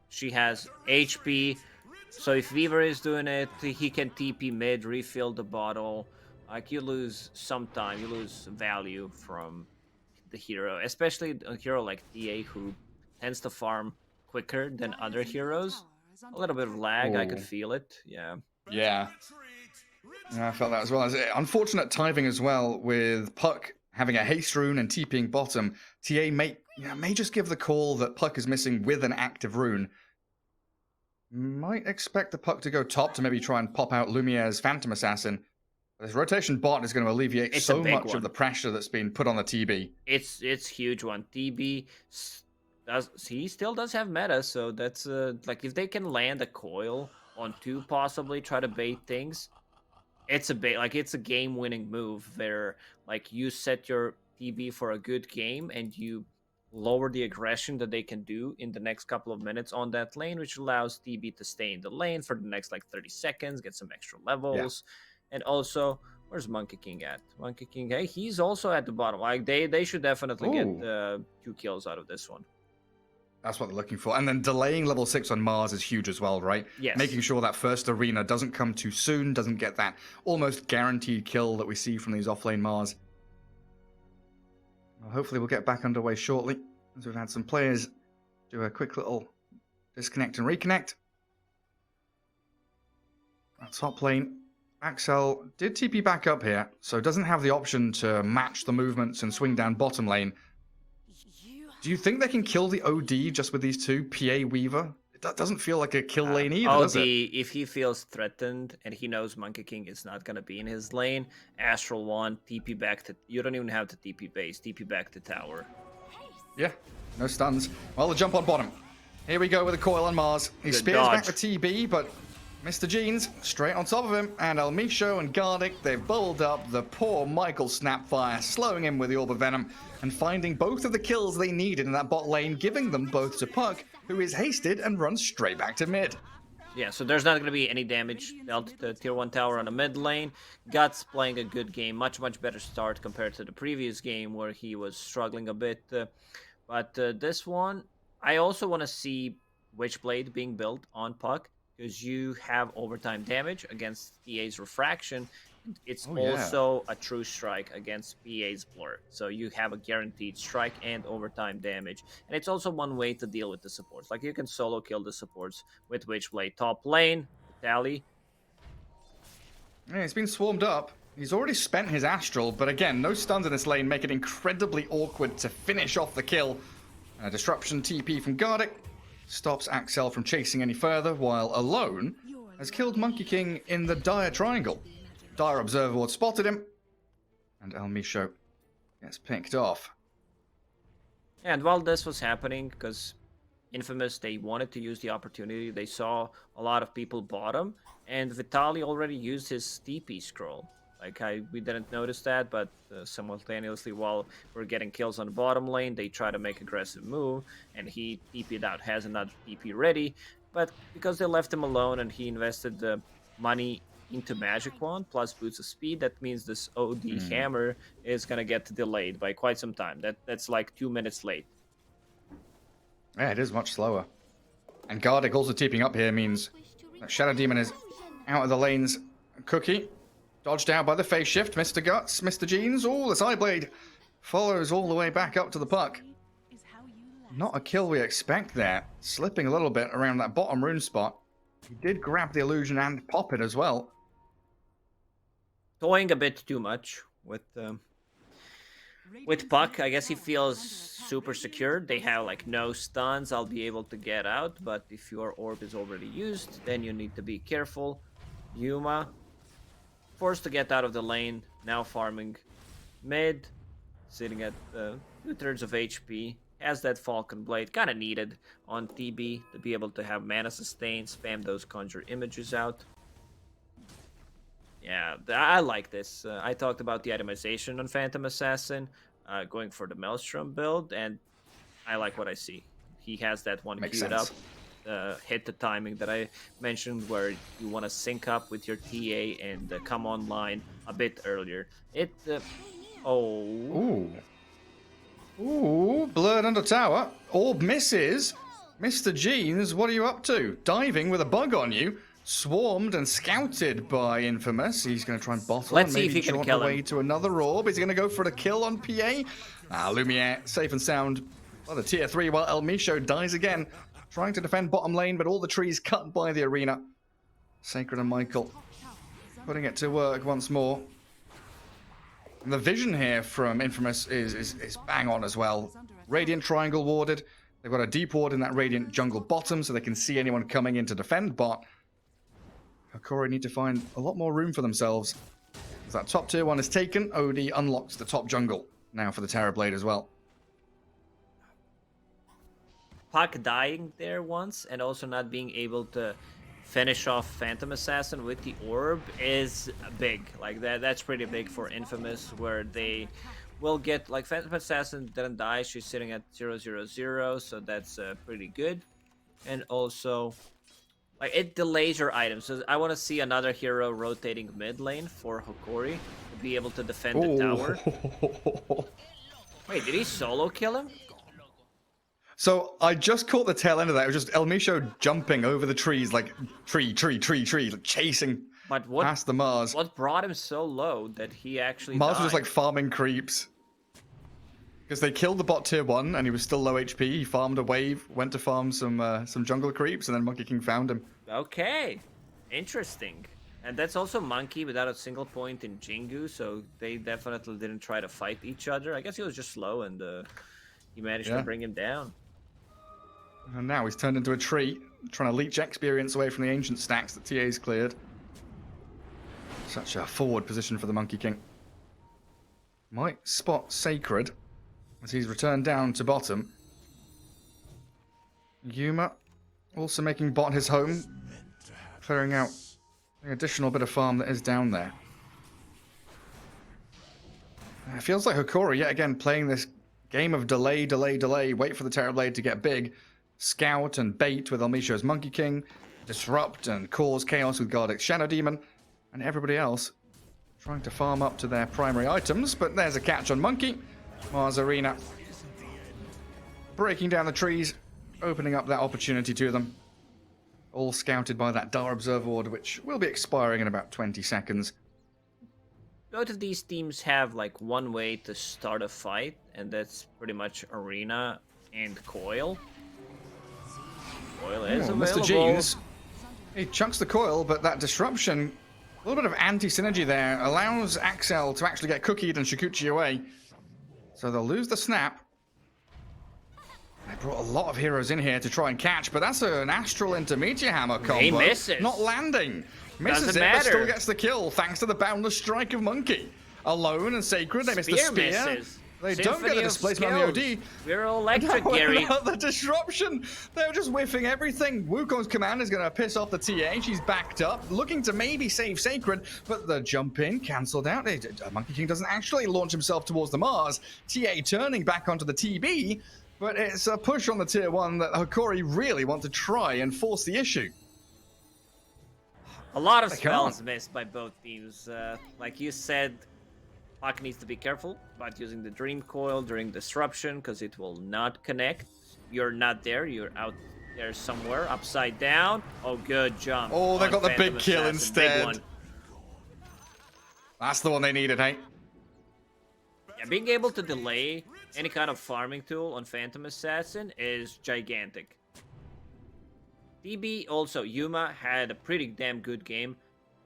Speaker 6: She has HP, so if Weaver is doing it, he can TP mid, refill the bottle. Like, you lose some time, you lose value from the hero, especially a hero like TA who tends to farm quicker than other heroes. A little bit of lag, I could
Speaker 5: Oh.
Speaker 6: feel it, yeah.
Speaker 5: Yeah. Yeah, I felt that as well. Unfortunate timing as well with Puck having a haste rune and TPing bottom. TA may just give the call that Puck is missing with an active rune. Might expect the Puck to go top to maybe try and pop out Lumiere's Phantom Assassin. This rotation bot is going to alleviate
Speaker 6: It's a
Speaker 5: so
Speaker 6: big
Speaker 5: much
Speaker 6: one.
Speaker 5: of the pressure that's been put on the TB.
Speaker 6: It's huge one. TB he still does have meta, so that's like, if they can land a coil on 2, possibly try to bait things, it's a game winning move where, like, you set your TB for a good game and you lower the aggression that they can do in the next couple of minutes on that lane, which allows TB to stay in the lane for the next like 30 seconds, get some extra levels. And also, where's Monkey King at? Monkey King, hey, he's also at the bottom. Like they should definitely get
Speaker 5: Ooh.
Speaker 6: 2 kills out of this one.
Speaker 5: That's what they're looking for. And then delaying level 6 on Mars is huge as well, right?
Speaker 6: Yes.
Speaker 5: Making sure that first arena doesn't come too soon, doesn't get that almost guaranteed kill that we see from these offlane Mars. Well, hopefully we'll get back underway shortly, as we've had some players do a quick little disconnect and reconnect. Top lane, Axel did TP back up here, so doesn't have the option to match the movements and swing down bottom lane. Do you think they can kill the OD just with these two, PA Weaver? That doesn't feel like a kill lane either, does it?
Speaker 6: If he feels threatened and he knows Monkey King is not going to be in his lane, Astral 1, TP back to... You don't even have to TP base, TP back to tower.
Speaker 5: Yeah, no stuns. Well, the jump on bottom. Here we go with a coil on Mars. He
Speaker 6: Good
Speaker 5: spears
Speaker 6: dodge.
Speaker 5: back the TB, but Mr. Jeans straight on top of him. And Elmisho and Gardic, they've bubbled up the poor Michael Snapfire, slowing him with the Orb of Venom and finding both of the kills they needed in that bot lane, giving them both to Puck, who is hasted and runs straight back to mid.
Speaker 6: Yeah, so there's not going to be any damage dealt to the tier 1 tower on the mid lane. Guts playing a good game, much better start compared to the previous game where he was struggling a bit. But this one, I also want to see Witchblade being built on Puck, because you have overtime damage against PA's Refraction. It's also a true strike against PA's Blur. So you have a guaranteed strike and overtime damage. And it's also one way to deal with the supports. Like you can solo kill the supports with Witchblade. Top lane, Tally.
Speaker 5: Yeah, he's been swarmed up. He's already spent his Astral, but again, no stuns in this lane make it incredibly awkward to finish off the kill. A disruption TP from Gardic stops Axel from chasing any further, while Alone has killed Monkey King in the Dire Triangle. Dire Observer Ward spotted him, and Elmisho gets picked off.
Speaker 6: And while this was happening, because Infamous, they wanted to use the opportunity, they saw a lot of people bottom, and Vitaly already used his TP scroll. Like, we didn't notice that, but simultaneously, while we're getting kills on the bottom lane, they try to make aggressive move, and he TP'd out, has another TP ready, but because they left him alone and he invested the money into Magic Wand plus Boots of Speed, that means this OD hammer is gonna get delayed by quite some time. That's like 2 minutes late.
Speaker 5: Yeah, it is much slower. And Gardic also TPing up here means that Shadow Demon is out of the lanes. Cookie dodged out by the phase shift. Mr. Guts, Mr. Jeans. Oh, the side blade follows all the way back up to the Puck. Not a kill we expect there. Slipping a little bit around that bottom rune spot. He did grab the illusion and pop it as well.
Speaker 6: Toying a bit too much with Puck. I guess he feels super secure. They have like no stuns. I'll be able to get out. But if your orb is already used, then you need to be careful. Yuma forced to get out of the lane. Now farming mid, sitting at 2/3 of HP. Has that Falcon Blade, kind of needed on TB to be able to have mana sustain, spam those conjure images out. Yeah, I like this. I talked about the itemization on Phantom Assassin, going for the Maelstrom build, and I like what I see. He has that one
Speaker 5: Makes
Speaker 6: queued
Speaker 5: sense.
Speaker 6: up, hit the timing that I mentioned, where you want to sync up with your TA and come online a bit earlier.
Speaker 5: Ooh. Ooh, blurred under tower. Orb misses. Mr. Jeans, what are you up to? Diving with a bug on you. Swarmed and scouted by Infamous. He's going to try and bottle
Speaker 6: Let's
Speaker 5: and
Speaker 6: see if
Speaker 5: maybe
Speaker 6: he can
Speaker 5: jaunt
Speaker 6: kill
Speaker 5: away
Speaker 6: him.
Speaker 5: to another orb. Is he going to go for the kill on PA? Lumiere, safe and sound. Well, the tier 3, while Elmisho dies again. Trying to defend bottom lane, but all the trees cut by the arena. Sacred and Michael putting it to work once more. And the vision here from Infamous is bang on as well. Radiant Triangle warded. They've got a deep ward in that Radiant jungle bottom so they can see anyone coming in to defend bot. Hokori need to find a lot more room for themselves. As that top tier 1 is taken, OD unlocks the top jungle now for the Terrorblade as well.
Speaker 6: Puck dying there once and also not being able to finish off Phantom Assassin with the orb is big. Like that's pretty big for Infamous, where they will get like Phantom Assassin didn't die. She's sitting at 0-0-0, so that's pretty good. And also, like it delays your items. So I want to see another hero rotating mid lane for Hokori to be able to defend the tower. Wait, did he solo kill him?
Speaker 5: So I just caught the tail end of that. It was just El Misho jumping over the trees, like tree, like chasing
Speaker 6: But what?
Speaker 5: past the Mars.
Speaker 6: What brought him so low that he actually
Speaker 5: Mars
Speaker 6: died?
Speaker 5: was just like farming creeps. Because they killed the bot tier 1 and he was still low HP. He farmed a wave, went to farm some jungle creeps, and then Monkey King found him.
Speaker 6: Okay, interesting. And that's also Monkey without a single point in Jingu, so they definitely didn't try to fight each other. I guess he was just slow and he managed to bring him down.
Speaker 5: And now he's turned into a tree, trying to leech experience away from the ancient stacks that TA's cleared. Such a forward position for the Monkey King. Might spot Sacred as he's returned down to bottom. Yuma also making bot his home, clearing out the additional bit of farm that is down there. It feels like Hokori yet again playing this game of delay, wait for the Terrorblade to get big, scout and bait with El Misho's Monkey King, disrupt and cause chaos with Gardex Shadow Demon, and everybody else trying to farm up to their primary items, but there's a catch on Monkey. Mars Arena breaking down the trees, opening up that opportunity to them. All scouted by that Dar Observer Order, which will be expiring in about 20 seconds.
Speaker 6: Both of these teams have like one way to start a fight, and that's pretty much Arena and Coil. Coil is available.
Speaker 5: Mr. Jeans, he chunks the coil, but that disruption, a little bit of anti-synergy there, allows Axel to actually get cookied and Shikuchi away. So they'll lose the snap. They brought a lot of heroes in here to try and catch, but that's an Astral into Meteor Hammer combo.
Speaker 6: He misses.
Speaker 5: Not landing. Misses
Speaker 6: Doesn't
Speaker 5: it, but still
Speaker 6: matter.
Speaker 5: gets the kill, thanks to the Boundless Strike of Monkey. Alone and Sacred, they miss the spear.
Speaker 6: Misses.
Speaker 5: They don't get the displacement on the OD.
Speaker 6: We're electric, Gary.
Speaker 5: The disruption. They're just whiffing everything. Wukong's command is going to piss off the TA. She's backed up, looking to maybe save Sacred, but the jump in cancelled out. Monkey King doesn't actually launch himself towards the Mars. TA turning back onto the TB, but it's a push on the tier 1 that Hokori really want to try and force the issue.
Speaker 6: A lot of
Speaker 5: They
Speaker 6: spells
Speaker 5: can't.
Speaker 6: missed by both teams. Like you said, Puck needs to be careful about using the Dream Coil during disruption because it will not connect. You're not there. You're out there somewhere, upside down. Oh, good jump.
Speaker 5: Oh, they
Speaker 6: on
Speaker 5: got the
Speaker 6: Phantom
Speaker 5: big kill
Speaker 6: Assassin. Big
Speaker 5: instead.
Speaker 6: one.
Speaker 5: That's the one they needed, hey?
Speaker 6: Yeah, being able to delay any kind of farming tool on Phantom Assassin is gigantic. DB also, Yuma had a pretty damn good game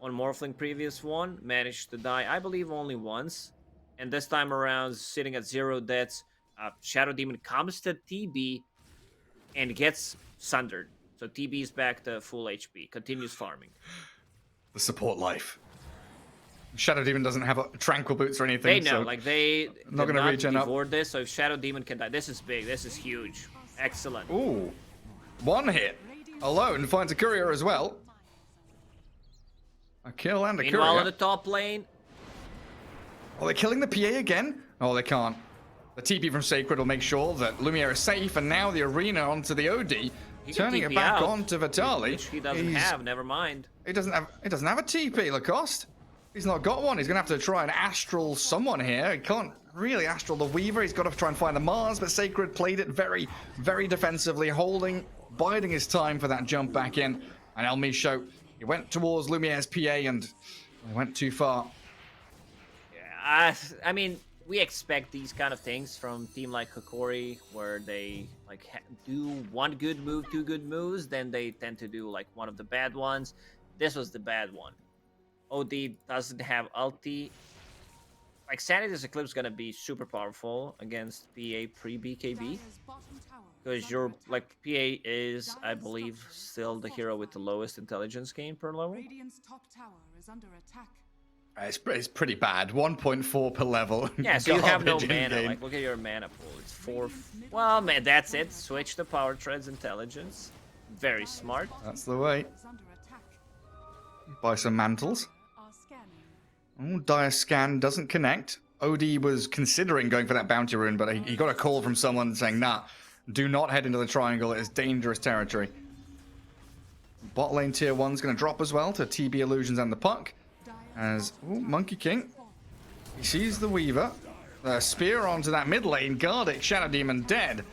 Speaker 6: on Morphling previous one, managed to die, I believe, only once. And this time around, sitting at 0 deaths, Shadow Demon comes to TB and gets sundered. So TB is back to full HP, continues farming.
Speaker 5: The support life. Shadow Demon doesn't have tranquil boots or anything.
Speaker 6: They know,
Speaker 5: so
Speaker 6: like they
Speaker 5: not
Speaker 6: did
Speaker 5: gonna
Speaker 6: not
Speaker 5: regen up.
Speaker 6: devour this, so if Shadow Demon can die, this is big, this is huge. Excellent.
Speaker 5: Ooh. One hit. Alone finds a courier as well. A kill and a
Speaker 6: Meanwhile, on
Speaker 5: courier.
Speaker 6: the top lane,
Speaker 5: Oh, they're killing the PA again? Oh, they can't. The TP from Sacred will make sure that Lumiere is safe, and now the arena onto the OD,
Speaker 6: he can
Speaker 5: turning it
Speaker 6: TP
Speaker 5: back
Speaker 6: out,
Speaker 5: onto Vitali.
Speaker 6: which he doesn't have, never mind.
Speaker 5: He doesn't have a TP, Lacoste. He's not got one. He's gonna have to try and astral someone here. He can't really astral the Weaver. He's got to try and find the Mars, but Sacred played it very, very defensively, biding his time for that jump back in. And El Misho, he went towards Lumiere's PA and he went too far.
Speaker 6: Yeah, I mean, we expect these kind of things from a team like Hokori, where they like do one good move, two good moves, then they tend to do like one of the bad ones. This was the bad one. OD doesn't have ulti. Like Sanity's Eclipse is gonna be super powerful against PA pre-BKB. Because your like PA is, I believe, still the hero with the lowest intelligence gain per level.
Speaker 4: Radiant's top tower is under attack.
Speaker 5: It's pretty bad. 1.4 per level.
Speaker 6: Yeah, so you have no
Speaker 5: Garbage
Speaker 6: mana.
Speaker 5: in-game.
Speaker 6: Like, look at your mana pool. It's 4. Well, man, that's it. Switch to Power Tread's intelligence. Very smart.
Speaker 5: That's the way.
Speaker 4: Is under attack.
Speaker 5: Buy some mantles.
Speaker 4: Are scanning.
Speaker 5: Oh, Dire Scan doesn't connect. OD was considering going for that bounty rune, but he got a call from someone saying, nah, do not head into the triangle. It is dangerous territory. Bot lane tier 1's going to drop as well to TB Illusions and the Puck. As Monkey King, he sees the Weaver. Spear onto that mid lane. Gardic, Shadow Demon dead.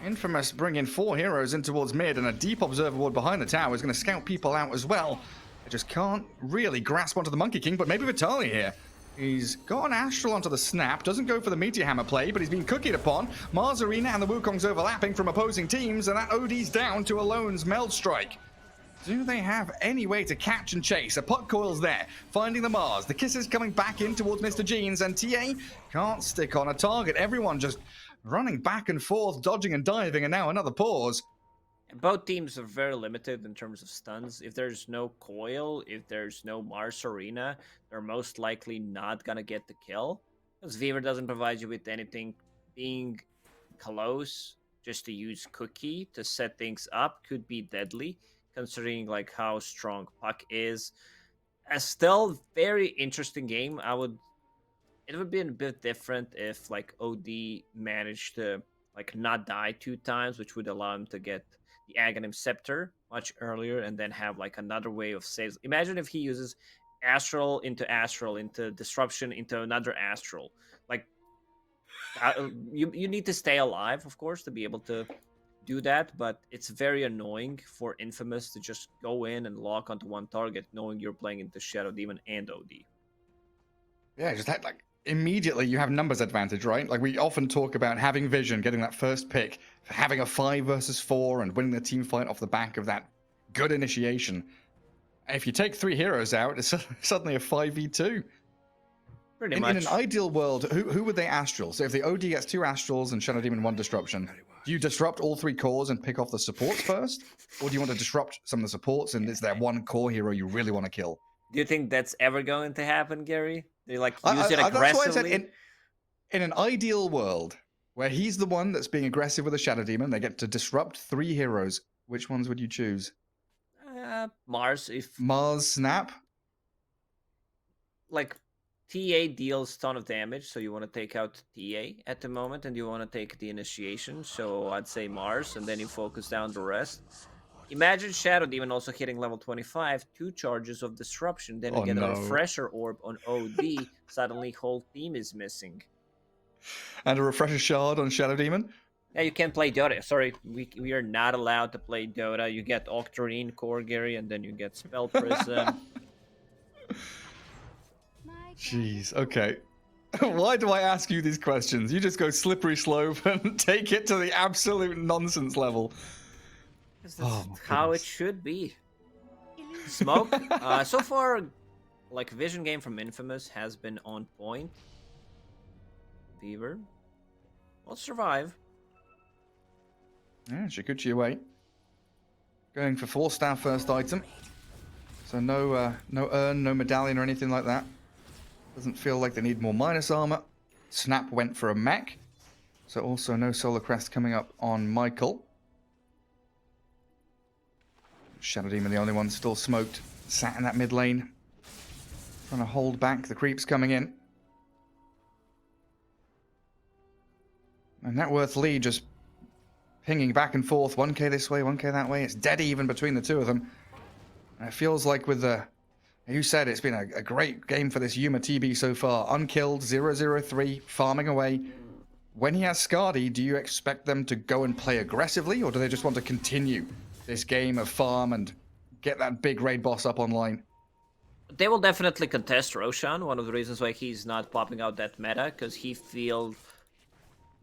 Speaker 5: Infamous bringing 4 heroes in towards mid, and a deep observer ward behind the tower is going to scout people out as well. They just can't really grasp onto the Monkey King, but maybe Vitaly here. He's got an Astral onto the snap, doesn't go for the Meteor Hammer play, but he's been cookied upon. Mars Arena and the Wukong's overlapping from opposing teams, and that OD's down to Alone's Meld Strike. Do they have any way to catch and chase? A Puck Coil's there, finding the Mars. The Kisses coming back in towards Mr. Jeans, and TA can't stick on a target. Everyone just running back and forth, dodging and diving, and now another pause.
Speaker 6: Both teams are very limited in terms of stuns. If there's no coil, if there's no Mars Arena, they're most likely not gonna get the kill. Because Weaver doesn't provide you with anything. Being close just to use Cookie to set things up could be deadly, considering like how strong Puck is. A still very interesting game. It would be a bit different if like OD managed to like not die 2 times, which would allow him to get the Aghanim Scepter much earlier and then have like another way of saves. Imagine if he uses Astral into Disruption into another Astral. Like you need to stay alive, of course, to be able to do that, but it's very annoying for Infamous to just go in and lock onto one target knowing you're playing into Shadow Demon and OD.
Speaker 5: Yeah, just that, like, immediately you have numbers advantage, right? Like, we often talk about having vision, getting that first pick, having a 5 versus 4, and winning the team fight off the back of that good initiation. If you take 3 heroes out, it's suddenly a 5v2.
Speaker 6: Pretty much.
Speaker 5: In an ideal world, who would they Astral? So if the OD gets 2 Astrals and Shadow Demon 1 Disruption, do you disrupt all 3 cores and pick off the supports first? Or do you want to disrupt some of the supports and is there one core hero you really want to kill?
Speaker 6: Do you think that's ever going to happen, Gary? They like use it
Speaker 5: That's why I
Speaker 6: aggressively?
Speaker 5: said in an ideal world, where he's the one that's being aggressive with a Shadow Demon, they get to disrupt 3 heroes. Which ones would you choose?
Speaker 6: Mars, if
Speaker 5: Mars, Snap?
Speaker 6: like TA deals ton of damage, so you want to take out TA at the moment, and you want to take the initiation, so I'd say Mars, and then you focus down the rest. Imagine Shadow Demon also hitting level 25, 2 charges of Disruption, then you get a Refresher Orb on OD, suddenly whole team is missing.
Speaker 5: And a Refresher Shard on Shadow Demon?
Speaker 6: Yeah, you can't play Dota. Sorry, we are not allowed to play Dota. You get Octarine Core, Gary, and then you get Spell Prism.
Speaker 5: Jeez, okay. Why do I ask you these questions? You just go slippery slope and take it to the absolute nonsense level.
Speaker 6: That's how it should be. Smoke. So far, like vision game from Infamous has been on point. Fever will survive.
Speaker 5: Yeah, Shikuchi away. Going for 4-star first item. So no urn, no medallion or anything like that. Doesn't feel like they need more minus armor. Snap went for a mech. So also no Solar Crest coming up on Michael. Shadow Demon, the only one still smoked, sat in that mid lane. Trying to hold back the creeps coming in. And Networth Lee just pinging back and forth, 1k this way, 1k that way. It's dead even between the two of them. And it feels like with the... You said it's been a great game for this Yuma TB so far. Unkilled, 0-0-3, farming away. When he has Skadi, do you expect them to go and play aggressively, or do they just want to continue this game of farm and get that big raid boss up online?
Speaker 6: They will definitely contest Roshan. One of the reasons why he's not popping out that meta, because he feels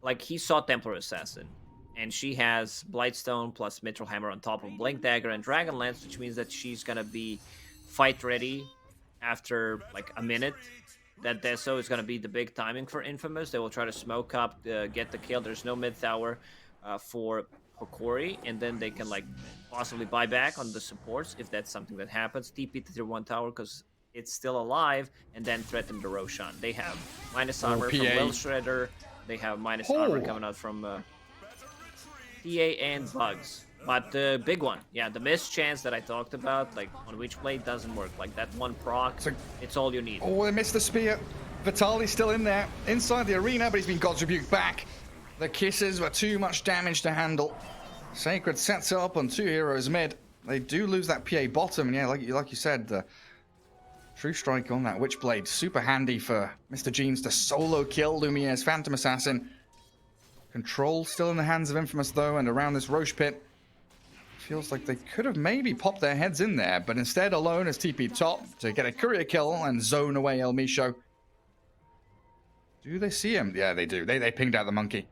Speaker 6: like he saw Templar Assassin. And she has Blightstone plus Mithril Hammer on top of Blink Dagger and Dragonlance, which means that she's gonna be fight ready after like a minute. That Deso is gonna be the big timing for Infamous. They will try to smoke up, get the kill. There's no mid tower for Hokori, and then they can like possibly buy back on the supports if that's something that happens. TP to their 1 tower because it's still alive, and then threaten the Roshan. They have minus armor from Will Shredder. They have minus armor coming out from PA and Bugs. But the big one, yeah, the miss chance that I talked about, like on Witchblade doesn't work. Like that one proc, it's all you need.
Speaker 5: Oh, they missed the spear. Vitali's still in there, inside the arena, but he's been God's Rebuke back. The kisses were too much damage to handle. Sacred sets up on 2 heroes mid. They do lose that PA bottom, and yeah, like you said, the True Strike on that Witchblade, super handy for Mr. Jeans to solo kill Lumiere's Phantom Assassin. Control still in the hands of Infamous though, and around this Roche pit, feels like they could have maybe popped their heads in there, but instead Alone has TP top to get a courier kill and zone away El Misho. Do they see him? Yeah, they do. They pinged out the monkey.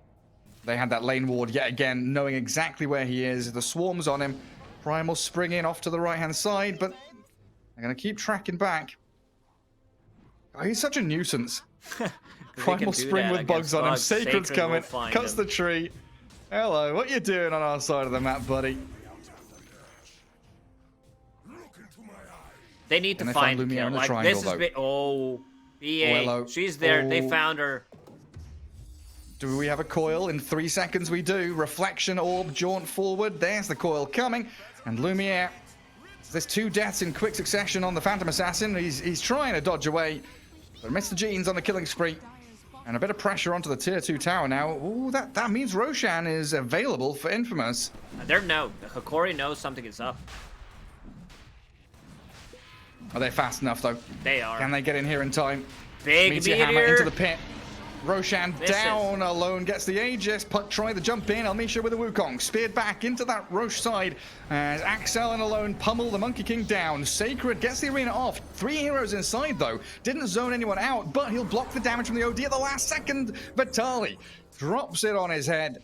Speaker 5: They had that lane ward yet again, knowing exactly where he is. The swarm's on him. Primal springing off to the right-hand side, but they're going to keep tracking back. Oh, he's such a nuisance. Primal spring with bugs on him. Sacred's coming. Cuts the tree. Hello, what you doing on our side of the map, buddy?
Speaker 6: They need to find
Speaker 5: Lumiere in the
Speaker 6: like
Speaker 5: triangle,
Speaker 6: this is
Speaker 5: though.
Speaker 6: BA. She's there. They found her.
Speaker 5: Do we have a coil? In 3 seconds we do. Reflection orb, jaunt forward. There's the coil coming. And Lumiere. There's 2 deaths in quick succession on the Phantom Assassin. He's trying to dodge away. But Mr. Jeans on the killing spree. And a bit of pressure onto the tier 2 tower now. Ooh, that means Roshan is available for Infamous.
Speaker 6: Hokori knows something is up.
Speaker 5: Are they fast enough though?
Speaker 6: They are.
Speaker 5: Can they get in here in time?
Speaker 6: Big
Speaker 5: Meteor hammer
Speaker 6: meteor
Speaker 5: into the pit. Roshan down, Alone gets the Aegis. Puck try the jump in. El Misho with the Wukong. Speared back into that Roche side. As Axel and Alone pummel the Monkey King down. Sacred gets the arena off. 3 heroes inside though. Didn't zone anyone out, but he'll block the damage from the OD at the last second. Vitali drops it on his head.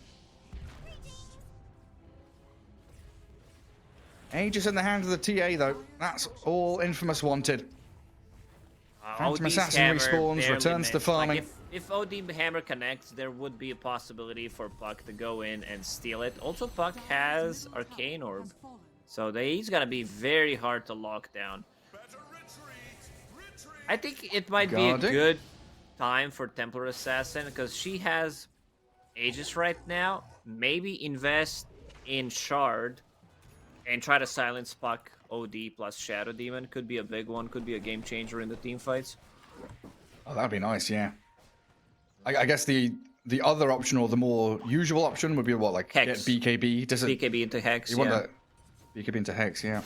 Speaker 5: Aegis in the hands of the TA though. That's all Infamous wanted. Phantom Assassin respawns, returns to farming.
Speaker 6: Like if OD Hammer connects, there would be a possibility for Puck to go in and steal it. Also, Puck has Arcane Orb, so he's gonna be very hard to lock down. I think it might be a good time for Templar Assassin because she has Aegis right now. Maybe invest in Shard and try to silence Puck. OD plus Shadow Demon could be a big one, could be a game changer in the team fights.
Speaker 5: Oh, that'd be nice, yeah. I guess the other option, or the more usual option, would be what, like
Speaker 6: Hex.
Speaker 5: get BKB? Does it,
Speaker 6: BKB into Hex,
Speaker 5: you want that BKB into Hex, yeah.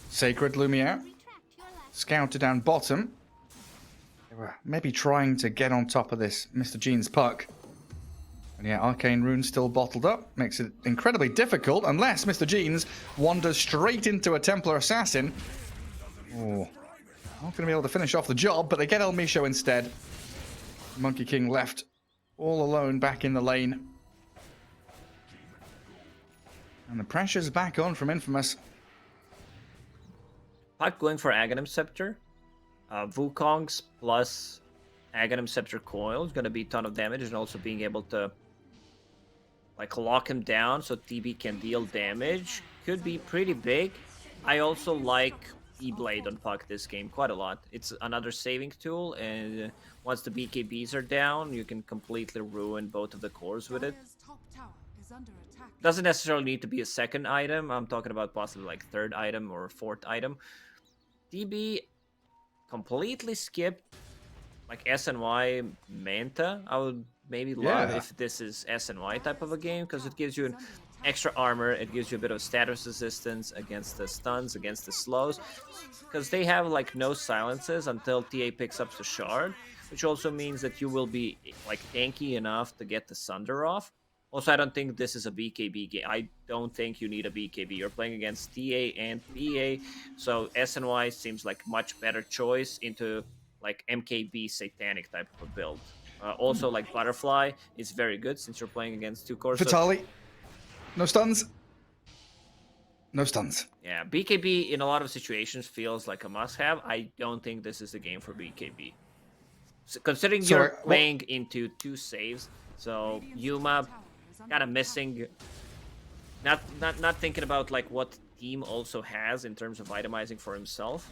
Speaker 5: Sacred Lumiere. Scouted down bottom. They were maybe trying to get on top of this Mr. Jeans Puck. And yeah, Arcane Rune still bottled up. Makes it incredibly difficult, unless Mr. Jeans wanders straight into a Templar Assassin. Oh, not going to be able to finish off the job, but they get El Misho instead. Monkey King left all alone back in the lane. And the pressure's back on from Infamous.
Speaker 6: Puck going for Aghanim Scepter. Wukong's plus Aghanim Scepter Coil is going to be a ton of damage, and also being able to like lock him down so TB can deal damage could be pretty big. I also like E-Blade on Puck this game quite a lot. It's another saving tool, and once the BKBs are down, you can completely ruin both of the cores with it. Doesn't necessarily need to be a second item. I'm talking about possibly like third item or fourth item. TB completely skipped like SNY Manta. I would maybe love if this is SNY type of a game, because it gives you an extra armor, it gives you a bit of status resistance against the stuns, against the slows, because they have like no silences until TA picks up the shard, which also means that you will be like tanky enough to get the Sunder off. Also, I don't think this is a BKB game. I don't think you need a BKB. You're playing against TA and PA, so SNY seems like much better choice into like MKB Satanic type of a build. Also, like Butterfly is very good since you're playing against 2 cores.
Speaker 5: Vitali. No stuns. No stuns.
Speaker 6: Yeah, BKB in a lot of situations feels like a must-have. I don't think this is the game for BKB. So, considering you're playing into 2 saves, so Yuma kind of missing, not thinking about like what team also has in terms of itemizing for himself.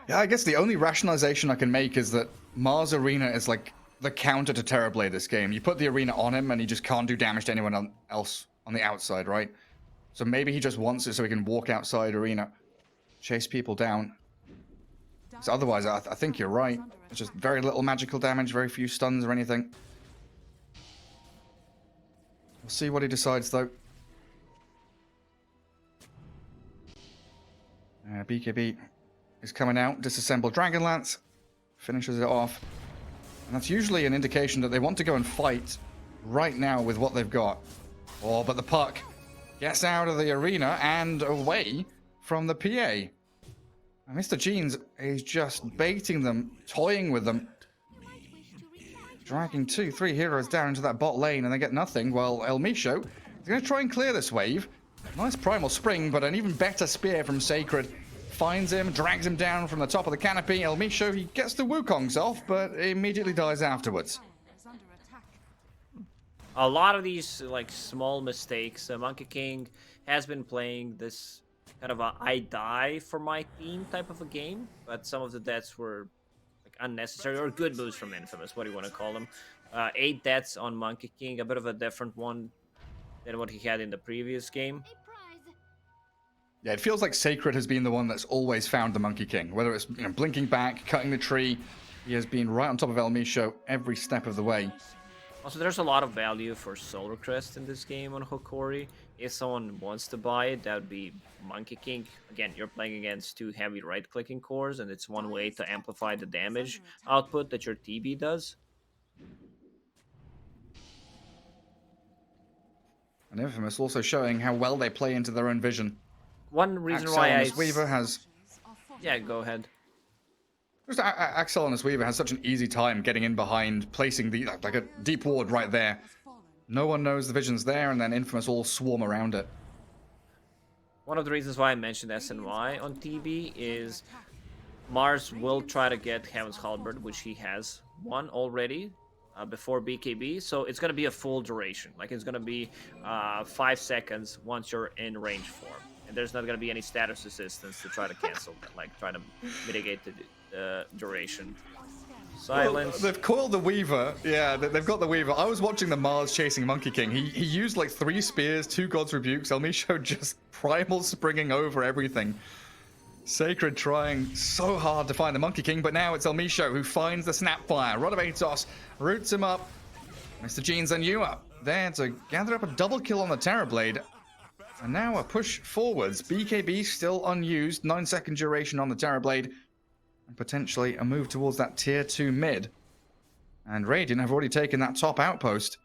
Speaker 5: Yeah, I guess the only rationalization I can make is that Mars Arena is like the counter to Terrorblade this game. You put the arena on him and he just can't do damage to anyone else on the outside, right? So maybe he just wants it so he can walk outside arena, chase people down. So otherwise, I think you're right. It's just very little magical damage, very few stuns or anything. We'll see what he decides, though. BKB is coming out. Disassemble Dragonlance. Finishes it off. And that's usually an indication that they want to go and fight right now with what they've got. Oh, but the puck gets out of the arena and away from the PA. And Mr. Jeans is just baiting them, toying with them. Dragging 2-3 heroes down into that bot lane and they get nothing. Well, El Misho is going to try and clear this wave. Nice Primal Spring, but an even better spear from Sacred. Finds him, drags him down from the top of the canopy. El Misho, he gets the Wukongs off, but immediately dies afterwards.
Speaker 6: A lot of these like small mistakes. Monkey King has been playing this kind of a I die for my team type of a game, but some of the deaths were like unnecessary or good moves from Infamous. What do you want to call them? 8 deaths on Monkey King, a bit of a different one than what he had in the previous game.
Speaker 5: Yeah, it feels like Sacred has been the one that's always found the Monkey King. Whether it's blinking back, cutting the tree, he has been right on top of El Misho every step of the way.
Speaker 6: Also, there's a lot of value for Solar Crest in this game on Hokori. If someone wants to buy it, that would be Monkey King. Again, you're playing against 2 heavy right-clicking cores, and it's one way to amplify the damage output that your TB does.
Speaker 5: And Infamous also showing how well they play into their own vision.
Speaker 6: One reason
Speaker 5: Axel
Speaker 6: why
Speaker 5: and
Speaker 6: I...
Speaker 5: his Weaver has...
Speaker 6: Yeah, go ahead.
Speaker 5: Just Axel and his Weaver has such an easy time getting in behind, placing the like a deep ward right there. No one knows the vision's there, and then Infamous all swarm around it.
Speaker 6: One of the reasons why I mentioned SNY on TB is Mars will try to get Heaven's Halberd, which he has won already before BKB, so it's going to be a full duration. Like, it's going to be 5 seconds once you're in range form. And there's not going to be any status assistance to try to cancel that, like try to mitigate the duration. Silence.
Speaker 5: Well, they've coiled the Weaver. Yeah, they've got the Weaver. I was watching the Mars chasing Monkey King. He used like 3 spears, 2 God's Rebukes. El Misho just primal springing over everything. Sacred trying so hard to find the Monkey King, but now it's El Misho who finds the Snapfire. Rodovatos roots him up. Mr. Jeans and Yua there to gather up a double kill on the Terrorblade. And now a push forwards. BKB still unused. 9-second duration on the Terrorblade. And potentially a move towards that tier 2 mid. And Radiant have already taken that top outpost.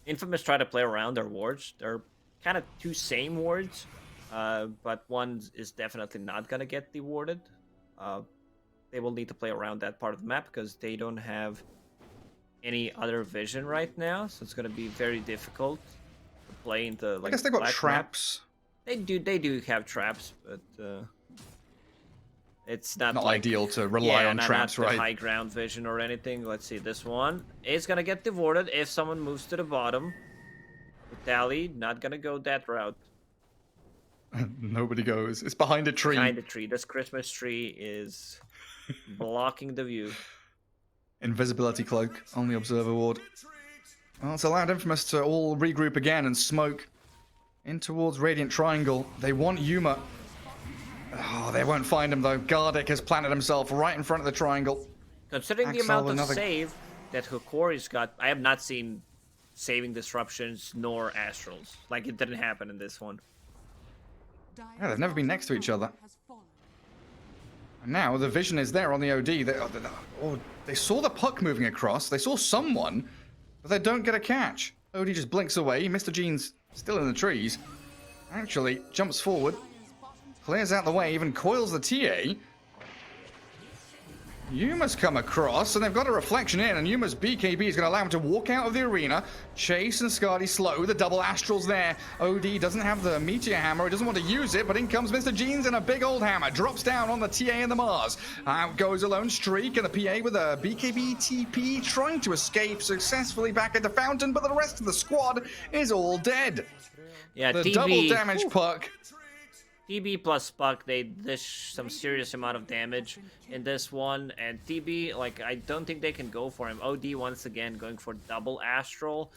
Speaker 6: Infamous try to play around their wards. They're kind of 2 same wards, but one is definitely not going to get dewarded. They will need to play around that part of the map because they don't have any other vision right now. So it's going to be very difficult to play into like.
Speaker 5: I guess they've got
Speaker 6: black
Speaker 5: traps.
Speaker 6: Map. They do have traps, but it's not like,
Speaker 5: ideal to rely on traps,
Speaker 6: not
Speaker 5: right?
Speaker 6: High ground vision or anything. Let's see, this one is gonna get dewarded if someone moves to the bottom. Tally, not gonna go that route.
Speaker 5: Nobody goes. It's behind a tree.
Speaker 6: Behind the tree. This Christmas tree is blocking the view.
Speaker 5: Invisibility cloak on the Observer ward. Well, it's allowed Infamous to all regroup again and smoke in towards Radiant Triangle. They want Yuma. Oh, they won't find him though. Gardic has planted himself right in front of the triangle.
Speaker 6: Considering the
Speaker 5: Axel,
Speaker 6: amount of save that Hokori's got, I have not seen saving disruptions nor astrals. Like, it didn't happen in this one.
Speaker 5: Yeah, they've never been next to each other. And now the vision is there on the OD. They saw the puck moving across. They saw someone, but they don't get a catch. OD just blinks away. Mr. Jean's still in the trees. Actually, jumps forward. Clears out the wave and coils the TA. Yuma's come across, and they've got a reflection in, and Yuma's BKB is going to allow him to walk out of the arena. Chase and Skadi slow, the double Astrals there. OD doesn't have the Meteor Hammer, he doesn't want to use it, but in comes Mr. Jeans and a big old hammer. Drops down on the TA and the Mars. Out goes a lone streak, and the PA with a BKB TP trying to escape successfully back into Fountain, but the rest of the squad is all dead.
Speaker 6: Yeah,
Speaker 5: The
Speaker 6: TB,
Speaker 5: double damage puck.
Speaker 6: TB plus Puck, they dish some serious amount of damage in this one, and TB, like, I don't think they can go for him. OD once again going for double Astral,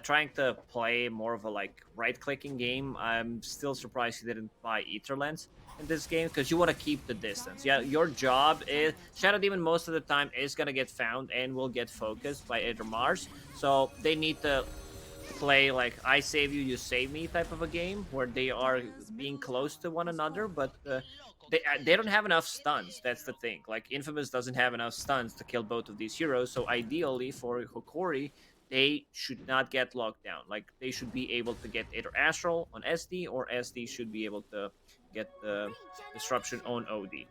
Speaker 6: trying to play more of a like right-clicking game. I'm still surprised he didn't buy Ether Lens. in this game because you want to keep the distance. Yeah, your job is Shadow Demon most of the time is gonna get found and will get focused by either Mars. So they need to play like I save you, you save me type of a game where they are being close to one another, but they don't have enough stuns. That's the thing. Like Infamous doesn't have enough stuns to kill both of these heroes. So ideally for Hokori, they should not get locked down. Like they should be able to get either Astral on SD or SD should be able to get the Disruption on OD.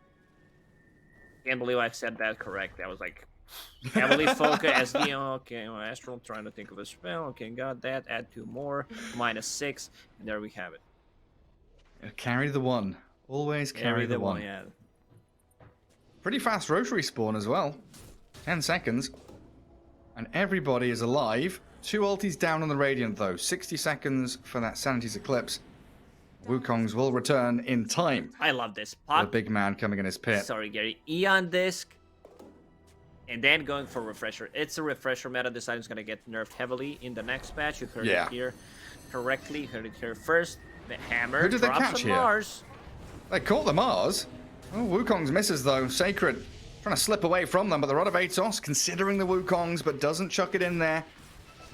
Speaker 6: Can't believe I said that correct. I was like heavily focus SD. Okay, Astral. Trying to think of a spell. Okay, got that. Add 2 more. -6, and there we have it.
Speaker 5: Carry the one. Always carry the one.
Speaker 6: Yeah.
Speaker 5: Pretty fast rotary spawn as well. 10 seconds. And everybody is alive. 2 ultis down on the Radiant though. 60 seconds for that Sanity's Eclipse. Wukongs will return in time.
Speaker 6: I love this.
Speaker 5: The
Speaker 6: Puck.
Speaker 5: big man coming in his pit.
Speaker 6: Sorry, Gary. Eon Disc. And then going for Refresher. It's a Refresher meta. This item's going to get nerfed heavily in the next patch. You heard it here correctly. You heard it here first. The hammer.
Speaker 5: Who did they
Speaker 6: drops
Speaker 5: catch
Speaker 6: on
Speaker 5: here?
Speaker 6: Mars.
Speaker 5: They caught the Mars. Oh, Wukong's misses though. Sacred trying to slip away from them, but the Rod of Atos considering the Wukongs, but doesn't chuck it in there.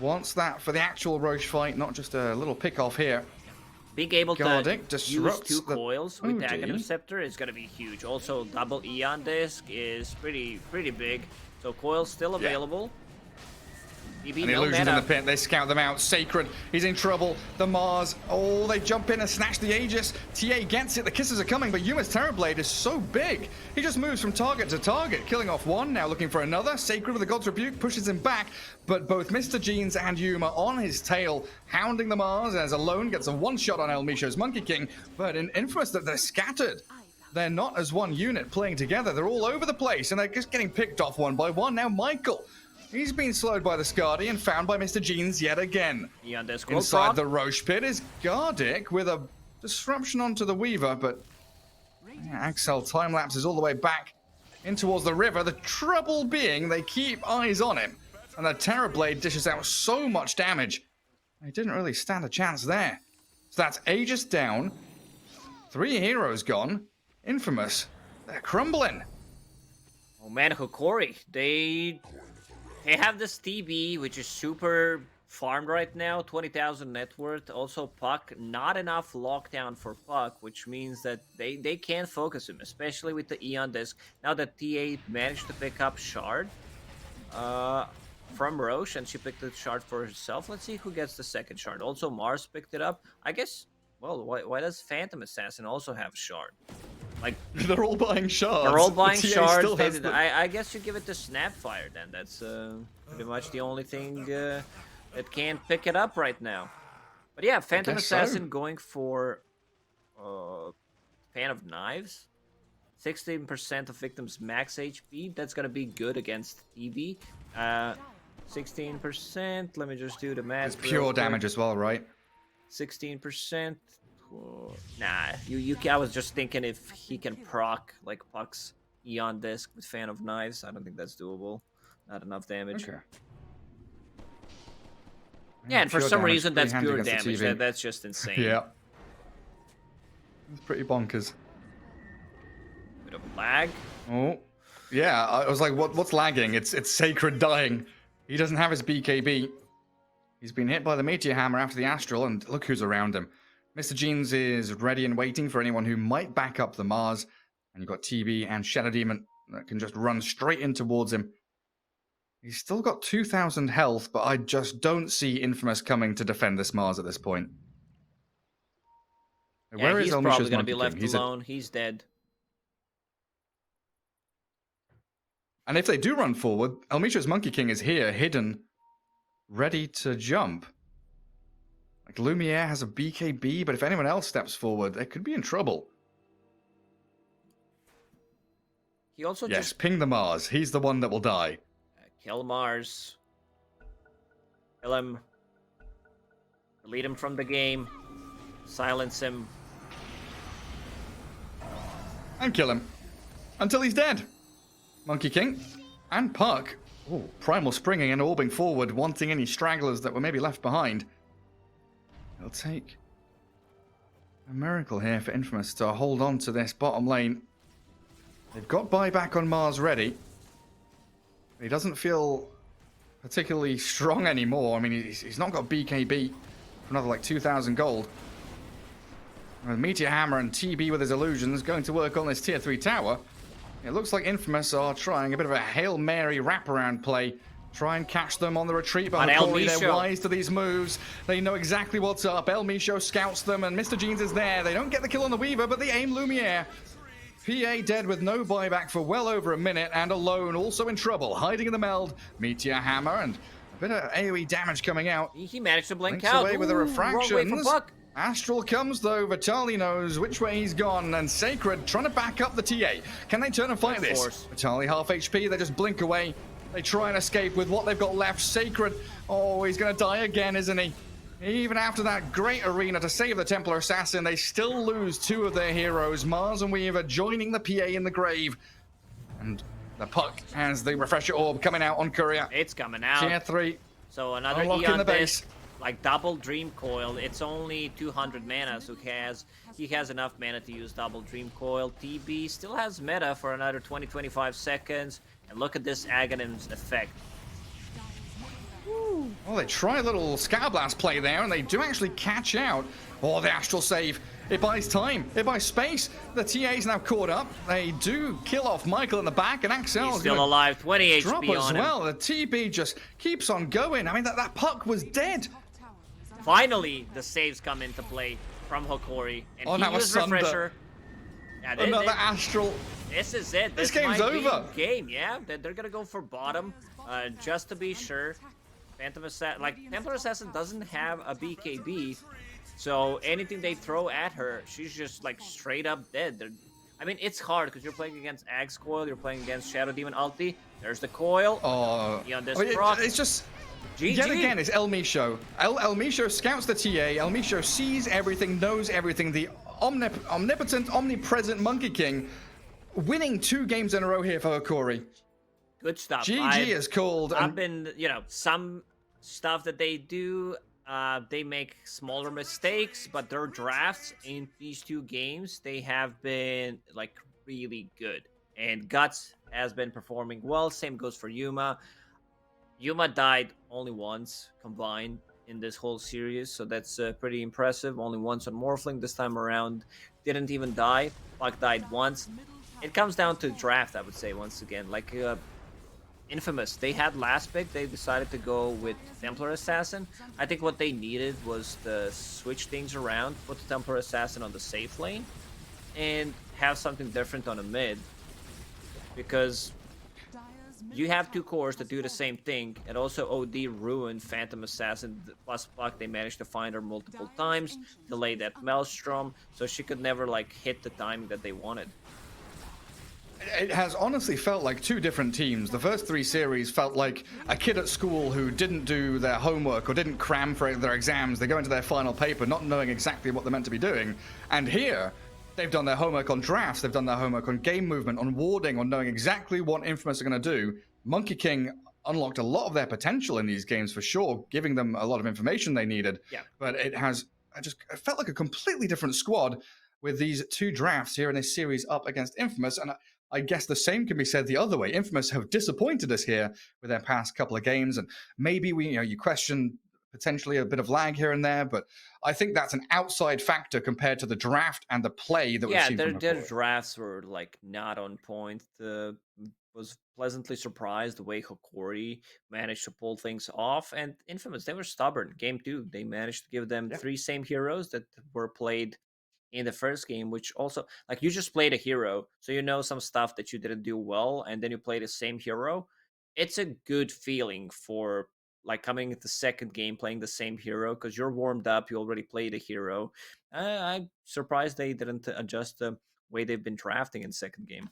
Speaker 5: Wants that for the actual Roche fight, not just a little pick off here.
Speaker 6: Being able
Speaker 5: Gardic
Speaker 6: to use
Speaker 5: disrupts
Speaker 6: 2
Speaker 5: the
Speaker 6: coils with
Speaker 5: OD.
Speaker 6: Aghanim Scepter is going to be huge. Also, double Eon Disc is pretty big. So coils still available. DB,
Speaker 5: And
Speaker 6: no
Speaker 5: Illusion's in
Speaker 6: mana.
Speaker 5: the pit. They scout them out. Sacred, he's in trouble. The Mars, oh, they jump in and snatch the Aegis. TA gets it. The kisses are coming, but Yuma's Terrorblade is so big. He just moves from target to target, killing off one, now looking for another. Sacred with the God's Rebuke pushes him back, but both Mr. Jeans and Yuma on his tail, hounding the Mars as Alone gets a one-shot on El Misho's Monkey King, but in Infamous that they're scattered. They're not as one unit playing together. They're all over the place, and they're just getting picked off one by one. Now Michael, he's been slowed by the Skadi and found by Mr. Jeans yet again.
Speaker 6: Eon Disc will
Speaker 5: Inside
Speaker 6: drop.
Speaker 5: the Roche pit is Gardic with a disruption onto the Weaver, but Axel time lapses all the way back in towards the river. The trouble being they keep eyes on him, and the Terrorblade dishes out so much damage. They didn't really stand a chance there. So that's Aegis down, 3 heroes gone. Infamous, they're crumbling.
Speaker 6: Oh man, Hokori. They have this TB, which is super farmed right now, 20,000 net worth. Also, Puck, not enough lockdown for Puck, which means that they can't focus him, especially with the Eon Disc. Now that TA managed to pick up Shard from Roche, and she picked the Shard for herself. Let's see who gets the second Shard. Also, Mars picked it up. I guess, well, why does Phantom Assassin also have Shard? Like,
Speaker 5: They're all buying shards.
Speaker 6: they're all buying
Speaker 5: The TA
Speaker 6: shards.
Speaker 5: still has
Speaker 6: I guess you give it to Snapfire then. That's pretty much the only thing that can't pick it up right now. But yeah, Phantom
Speaker 5: guess so.
Speaker 6: Assassin going for Fan of Knives. 16% of victims max HP. That's gonna be good against TB. 16%. Let me just do the math.
Speaker 5: It's pure damage as well, right?
Speaker 6: 16%. Nah, I was just thinking if he can proc like Puck's Eon Disc with Fan of Knives. I don't think that's doable. Not enough damage.
Speaker 5: Okay.
Speaker 6: Yeah, and for
Speaker 5: pure
Speaker 6: some
Speaker 5: damage,
Speaker 6: reason
Speaker 5: pretty
Speaker 6: that's
Speaker 5: handy
Speaker 6: pure
Speaker 5: against the
Speaker 6: damage.
Speaker 5: TV.
Speaker 6: That's just insane.
Speaker 5: Yeah. It's pretty bonkers.
Speaker 6: Bit of lag.
Speaker 5: Oh. Yeah, I was like, what's lagging? It's Sacred dying. He doesn't have his BKB. He's been hit by the Meteor Hammer after the Astral, and look who's around him. Mr. Jeans is ready and waiting for anyone who might back up the Mars. And you've got TB and Shadow Demon that can just run straight in towards him. He's still got 2,000 health, but I just don't see Infamous coming to defend this Mars at this point.
Speaker 6: Yeah,
Speaker 5: Where is
Speaker 6: he's
Speaker 5: El
Speaker 6: probably
Speaker 5: Misho's
Speaker 6: gonna be
Speaker 5: Monkey
Speaker 6: left
Speaker 5: King?
Speaker 6: alone. He's dead.
Speaker 5: And if they do run forward, El Misho's Monkey King is here, hidden, ready to jump. Like, Lumiere has a BKB, but if anyone else steps forward, they could be in trouble.
Speaker 6: He also
Speaker 5: Yes,
Speaker 6: just
Speaker 5: ping the Mars. He's the one that will die.
Speaker 6: kill Mars. Kill him. Delete him from the game. Silence him.
Speaker 5: And kill him. Until he's dead. Monkey King and Puck. Ooh, Primal springing and orbing forward, wanting any stragglers that were maybe left behind. He'll take A miracle here for Infamous to hold on to this bottom lane. They've got buyback on Mars ready. He doesn't feel particularly strong anymore. I mean, he's not got BKB for another like 2,000 gold. With Meteor Hammer and TB with his illusions going to work on this tier 3 tower. It looks like Infamous are trying a bit of a Hail Mary wraparound play. Try and catch them on the retreat, but Hokori, they're wise to these moves. They know exactly what's up. El Micho scouts them, and Mr. Jeans is there. They don't get the kill on the Weaver, but they aim Lumiere. PA dead with no buyback for well over a minute, and alone, also in trouble, hiding in the meld. Meteor Hammer, and a bit of AoE damage coming out.
Speaker 6: He managed to blink
Speaker 5: Blinks
Speaker 6: out.
Speaker 5: away with the refractions.
Speaker 6: Puck.
Speaker 5: Astral comes though, Vitali knows which way he's gone, and Sacred trying to back up the TA. Can they turn and fight this? Vitali half HP, they just blink away. They try and escape with what they've got left. Sacred, oh, he's going to die again, isn't he? Even after that great arena to save the Templar Assassin, they still lose two of their heroes. Mars and Weaver joining the PA in the grave. And the puck has the refresher orb coming out on Courier.
Speaker 6: It's coming out.
Speaker 5: Tier 3.
Speaker 6: So another
Speaker 5: Unlocking
Speaker 6: Eon
Speaker 5: the base.
Speaker 6: Disc, like double Dream Coil. It's only 200 mana, so he has enough mana to use double Dream Coil. TB still has meta for another 20-25 seconds. And look at this Aghanim's effect.
Speaker 5: Well, they try a little Scatterblast play there, and they do actually catch out. Oh, the Astral save. It buys time. It buys space. The TA's now caught up. They do kill off Michael in the back, and Axel
Speaker 6: He's still alive. 20
Speaker 5: drop
Speaker 6: HP
Speaker 5: as
Speaker 6: on him.
Speaker 5: well. The TB just keeps on going. I mean, that puck was dead.
Speaker 6: Finally, the saves come into play from Hokori. And
Speaker 5: Oh,
Speaker 6: he
Speaker 5: that was
Speaker 6: used
Speaker 5: Sunder.
Speaker 6: Refresher. Yeah,
Speaker 5: Another Astral.
Speaker 6: This is it.
Speaker 5: This
Speaker 6: might
Speaker 5: game's
Speaker 6: be
Speaker 5: over.
Speaker 6: Game, yeah. They're gonna go for bottom, just to be sure. Phantom Assassin, like Templar Assassin, doesn't have a BKB, so anything they throw at her, she's just like straight up dead. I mean, it's hard because you're playing against Axe Coil, you're playing against Shadow Demon Ulti. There's the coil.
Speaker 5: Oh,
Speaker 6: Beyond this proc.
Speaker 5: it's just.
Speaker 6: GG.
Speaker 5: Yet again, it's El Micho. El Micho scouts the TA. El Micho sees everything, knows everything. The omnipotent, omnipresent Monkey King winning 2 games in a row here for Hokori.
Speaker 6: Good stuff.
Speaker 5: GG is called.
Speaker 6: I've been, some stuff that they do, they make smaller mistakes, but their drafts in these 2 games, they have been like really good. And Guts has been performing well. Same goes for Yuma. Yuma died only once combined in this whole series, so that's pretty impressive. Only once on Morphling this time around. Didn't even die. Puck died once. It comes down to draft, I would say, once again. Like Infamous, they had last pick. They decided to go with Templar Assassin. I think what they needed was to switch things around, put the Templar Assassin on the safe lane, and have something different on the mid. Because you have 2 cores that do the same thing, and also OD ruined Phantom Assassin plus Puck. They managed to find her multiple times, delay that Maelstrom, so she could never like hit the timing that they wanted.
Speaker 5: It has honestly felt like 2 different teams. The first 3 series felt like a kid at school who didn't do their homework or didn't cram for their exams. They go into their final paper not knowing exactly what they're meant to be doing. And here, they've done their homework on drafts, they've done their homework on game movement, on warding, on knowing exactly what Infamous are going to do. Monkey King unlocked a lot of their potential in these games for sure, giving them a lot of information they needed.
Speaker 6: Yeah.
Speaker 5: But it felt like a completely different squad with these 2 drafts here in this series up against Infamous. And I guess the same can be said the other way. Infamous have disappointed us here with their past couple of games, and maybe you question potentially a bit of lag here and there, but I think that's an outside factor compared to the draft and the play that we've seen from
Speaker 6: their drafts were like not on point. Was pleasantly surprised the way Hokori managed to pull things off, and Infamous, they were stubborn. Game 2, they managed to give them 3 same heroes that were played in the first game, which also, like, you just played a hero, so you know some stuff that you didn't do well, and then you play the same hero. It's a good feeling for like coming into the second game playing the same hero because you're warmed up, you already played a hero. I'm surprised they didn't adjust the way they've been drafting in the second game.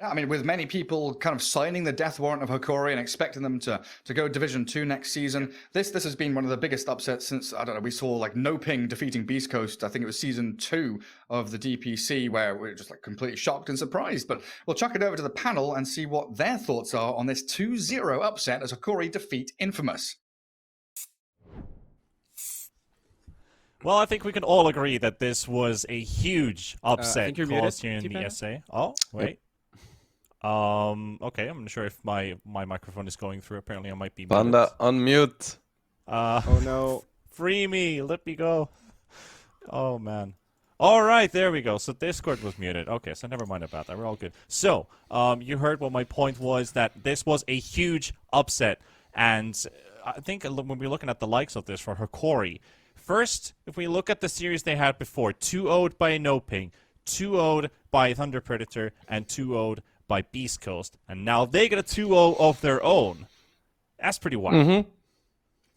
Speaker 5: Yeah, I mean, with many people kind of signing the death warrant of Hokori and expecting them to go Division 2 next season, this has been one of the biggest upsets since, I don't know, we saw like No Ping defeating Beast Coast. I think it was Season 2 of the DPC where we were just like completely shocked and surprised. But we'll chuck it over to the panel and see what their thoughts are on this 2-0 upset as Hokori defeat Infamous.
Speaker 1: Well, I think we can all agree that this was a huge upset
Speaker 2: think you're muted,
Speaker 1: caused here in the
Speaker 2: T-Panda.
Speaker 1: SA. Oh, wait. Okay, I'm not sure if my microphone is going through. Apparently, I might be muted.
Speaker 3: Panda, unmute.
Speaker 2: Oh no.
Speaker 1: Free me! Let me go. Oh man. All right, there we go. So Discord was muted. Okay, so never mind about that. We're all good. So, you heard what my point was, that this was a huge upset, and I think when we're looking at the likes of this for Hokori, first, if we look at the series they had before, 2-0'd by Noping, 2-0'd by Thunder Predator, and 2-0'd by Beast Coast, and now they get a 2-0 of their own. That's pretty wild.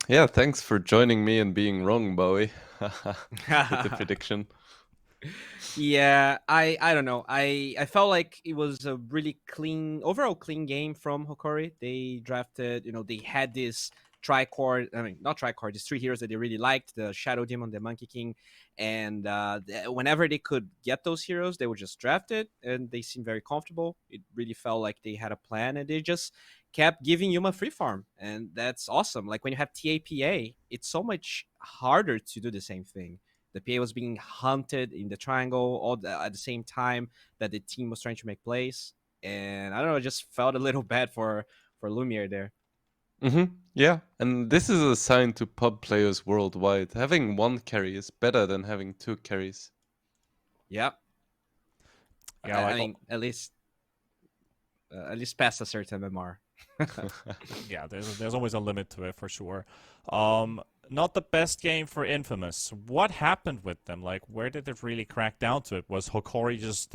Speaker 3: Yeah, thanks for joining me and being wrong, Bowie. With the prediction.
Speaker 2: Yeah, I don't know. I felt like it was a really overall clean game from Hokori. They drafted, they had this not tricord, these three heroes that they really liked, the Shadow Demon, the Monkey King, and whenever they could get those heroes, they would just draft it, and they seemed very comfortable. It really felt like they had a plan, and they just kept giving Yuma free farm, and that's awesome. Like when you have TAPA, it's so much harder to do the same thing. The PA was being hunted in the triangle at the same time that the team was trying to make plays. And I don't know, I just felt a little bad for Lumiere there.
Speaker 3: Yeah, and this is a sign to pub players worldwide. Having one carry is better than having two carries.
Speaker 2: Yeah.
Speaker 1: Yeah,
Speaker 2: I mean, at least past a certain MMR.
Speaker 1: Yeah, there's always a limit to it for sure. Not the best game for Infamous. What happened with them? Like, where did it really crack down to it? Was Hokori just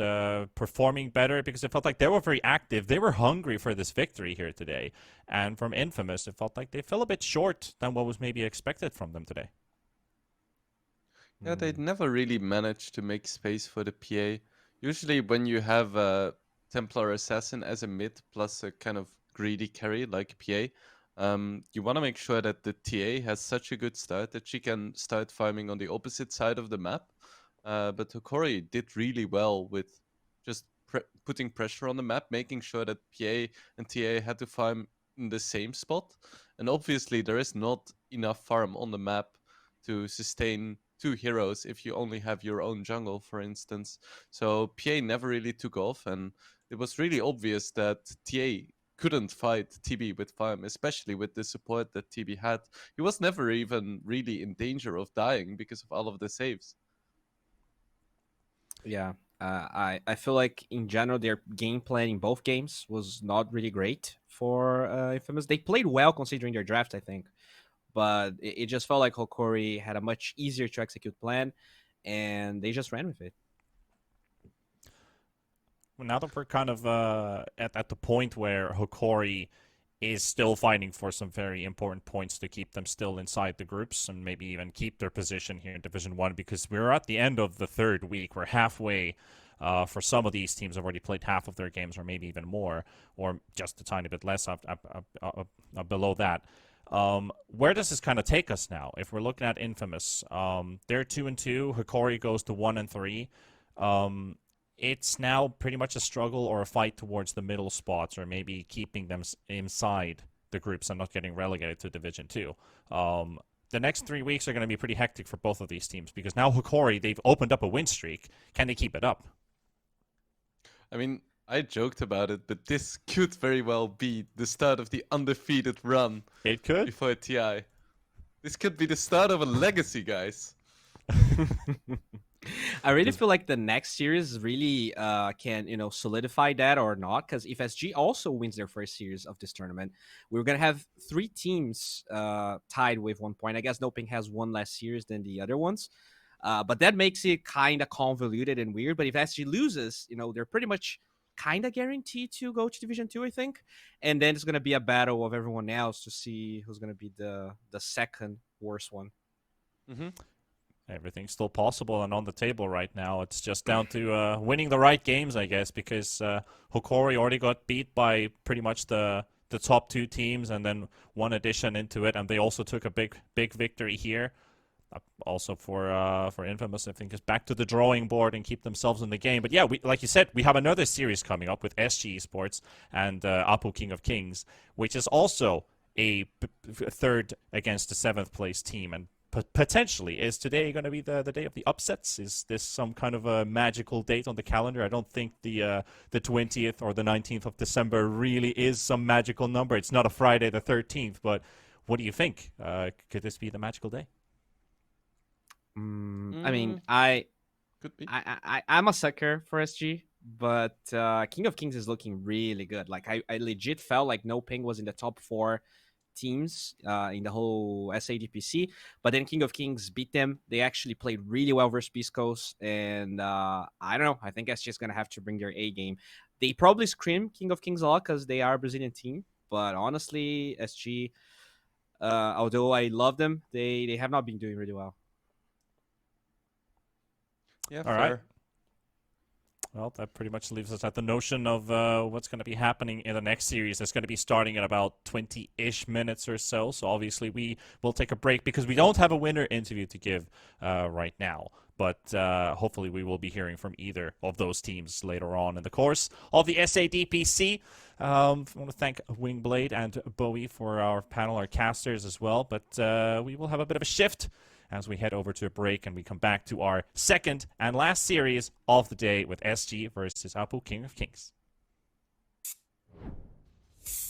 Speaker 1: performing better? Because it felt like they were very active. They were hungry for this victory here today. And from Infamous, it felt like they fell a bit short than what was maybe expected from them today.
Speaker 3: Yeah, they never really managed to make space for the PA. Usually when you have a Templar Assassin as a mid plus a kind of greedy carry like PA, you want to make sure that the TA has such a good start that she can start farming on the opposite side of the map. But Hokori did really well with just putting pressure on the map, making sure that PA and TA had to farm in the same spot. And obviously there is not enough farm on the map to sustain two heroes if you only have your own jungle, for instance. So PA never really took off, and it was really obvious that TA couldn't fight TB with farm, especially with the support that TB had. He was never even really in danger of dying because of all of the saves.
Speaker 2: Yeah, I feel like in general their game plan in both games was not really great for Infamous. They played well considering their draft, I think, but it just felt like Hokori had a much easier to execute plan, and they just ran with it.
Speaker 1: Now that we're kind of at the point where Hokori is still fighting for some very important points to keep them still inside the groups and maybe even keep their position here in Division 1, because we're at the end of the third week. We're halfway. For some of these teams have already played half of their games or maybe even more, or just a tiny bit less below that. Where does this kind of take us now? If we're looking at Infamous, they're 2-2. Hokori goes to 1-3. It's now pretty much a struggle or a fight towards the middle spots, or maybe keeping them inside the groups and not getting relegated to Division 2. The next 3 weeks are going to be pretty hectic for both of these teams, because now Hokori, they've opened up a win streak. Can they keep it up?
Speaker 3: I mean, I joked about it, but this could very well be the start of the undefeated run.
Speaker 1: It could.
Speaker 3: Before TI. This could be the start of a legacy, guys.
Speaker 2: I really feel like the next series really can solidify that or not, because if SG also wins their first series of this tournament, we're gonna have three teams tied with 1 point. I guess Noping has one less series than the other ones, but that makes it kind of convoluted and weird. But if SG loses, they're pretty much kind of guaranteed to go to Division 2, I think, and then it's gonna be a battle of everyone else to see who's gonna be the second worst one.
Speaker 3: Mm-hmm.
Speaker 1: Everything's still possible and on the table right now. It's just down to winning the right games, I guess, because Hokori already got beat by pretty much the top two teams, and then one addition into it, and they also took a big victory here. Also for Infamous, I think, is back to the drawing board and keep themselves in the game. But yeah, like you said, we have another series coming up with SG Esports and Apu King of Kings, which is also a third against the 7th place team, and potentially. Is today going to be the day of the upsets? Is this some kind of a magical date on the calendar? I don't think the 20th or the 19th of December really is some magical number. It's not a Friday the 13th, but what do you think? Could this be the magical day?
Speaker 2: I mean,
Speaker 3: Could be.
Speaker 2: I'm a sucker for SG, but King of Kings is looking really good. Like I legit felt like No Ping was in the top 4 teams in the whole SADPC, but then King of Kings beat them. They actually played really well versus Beast Coast, and I don't know. I think SG is gonna have to bring their A game. They probably scream King of Kings a lot because they are a Brazilian team, but honestly, SG, although I love them, they have not been doing really well.
Speaker 3: Yeah,
Speaker 1: All
Speaker 3: fair.
Speaker 1: right. Well, that pretty much leaves us at the notion of what's going to be happening in the next series. It's going to be starting in about 20-ish minutes or so. So obviously we will take a break because we don't have a winner interview to give right now. But hopefully we will be hearing from either of those teams later on in the course of the SADPC. I want to thank Wingblade and Bowie for our panel, our casters as well. But we will have a bit of a shift as we head over to a break and we come back to our second and last series of the day with SG versus Apu, King of Kings.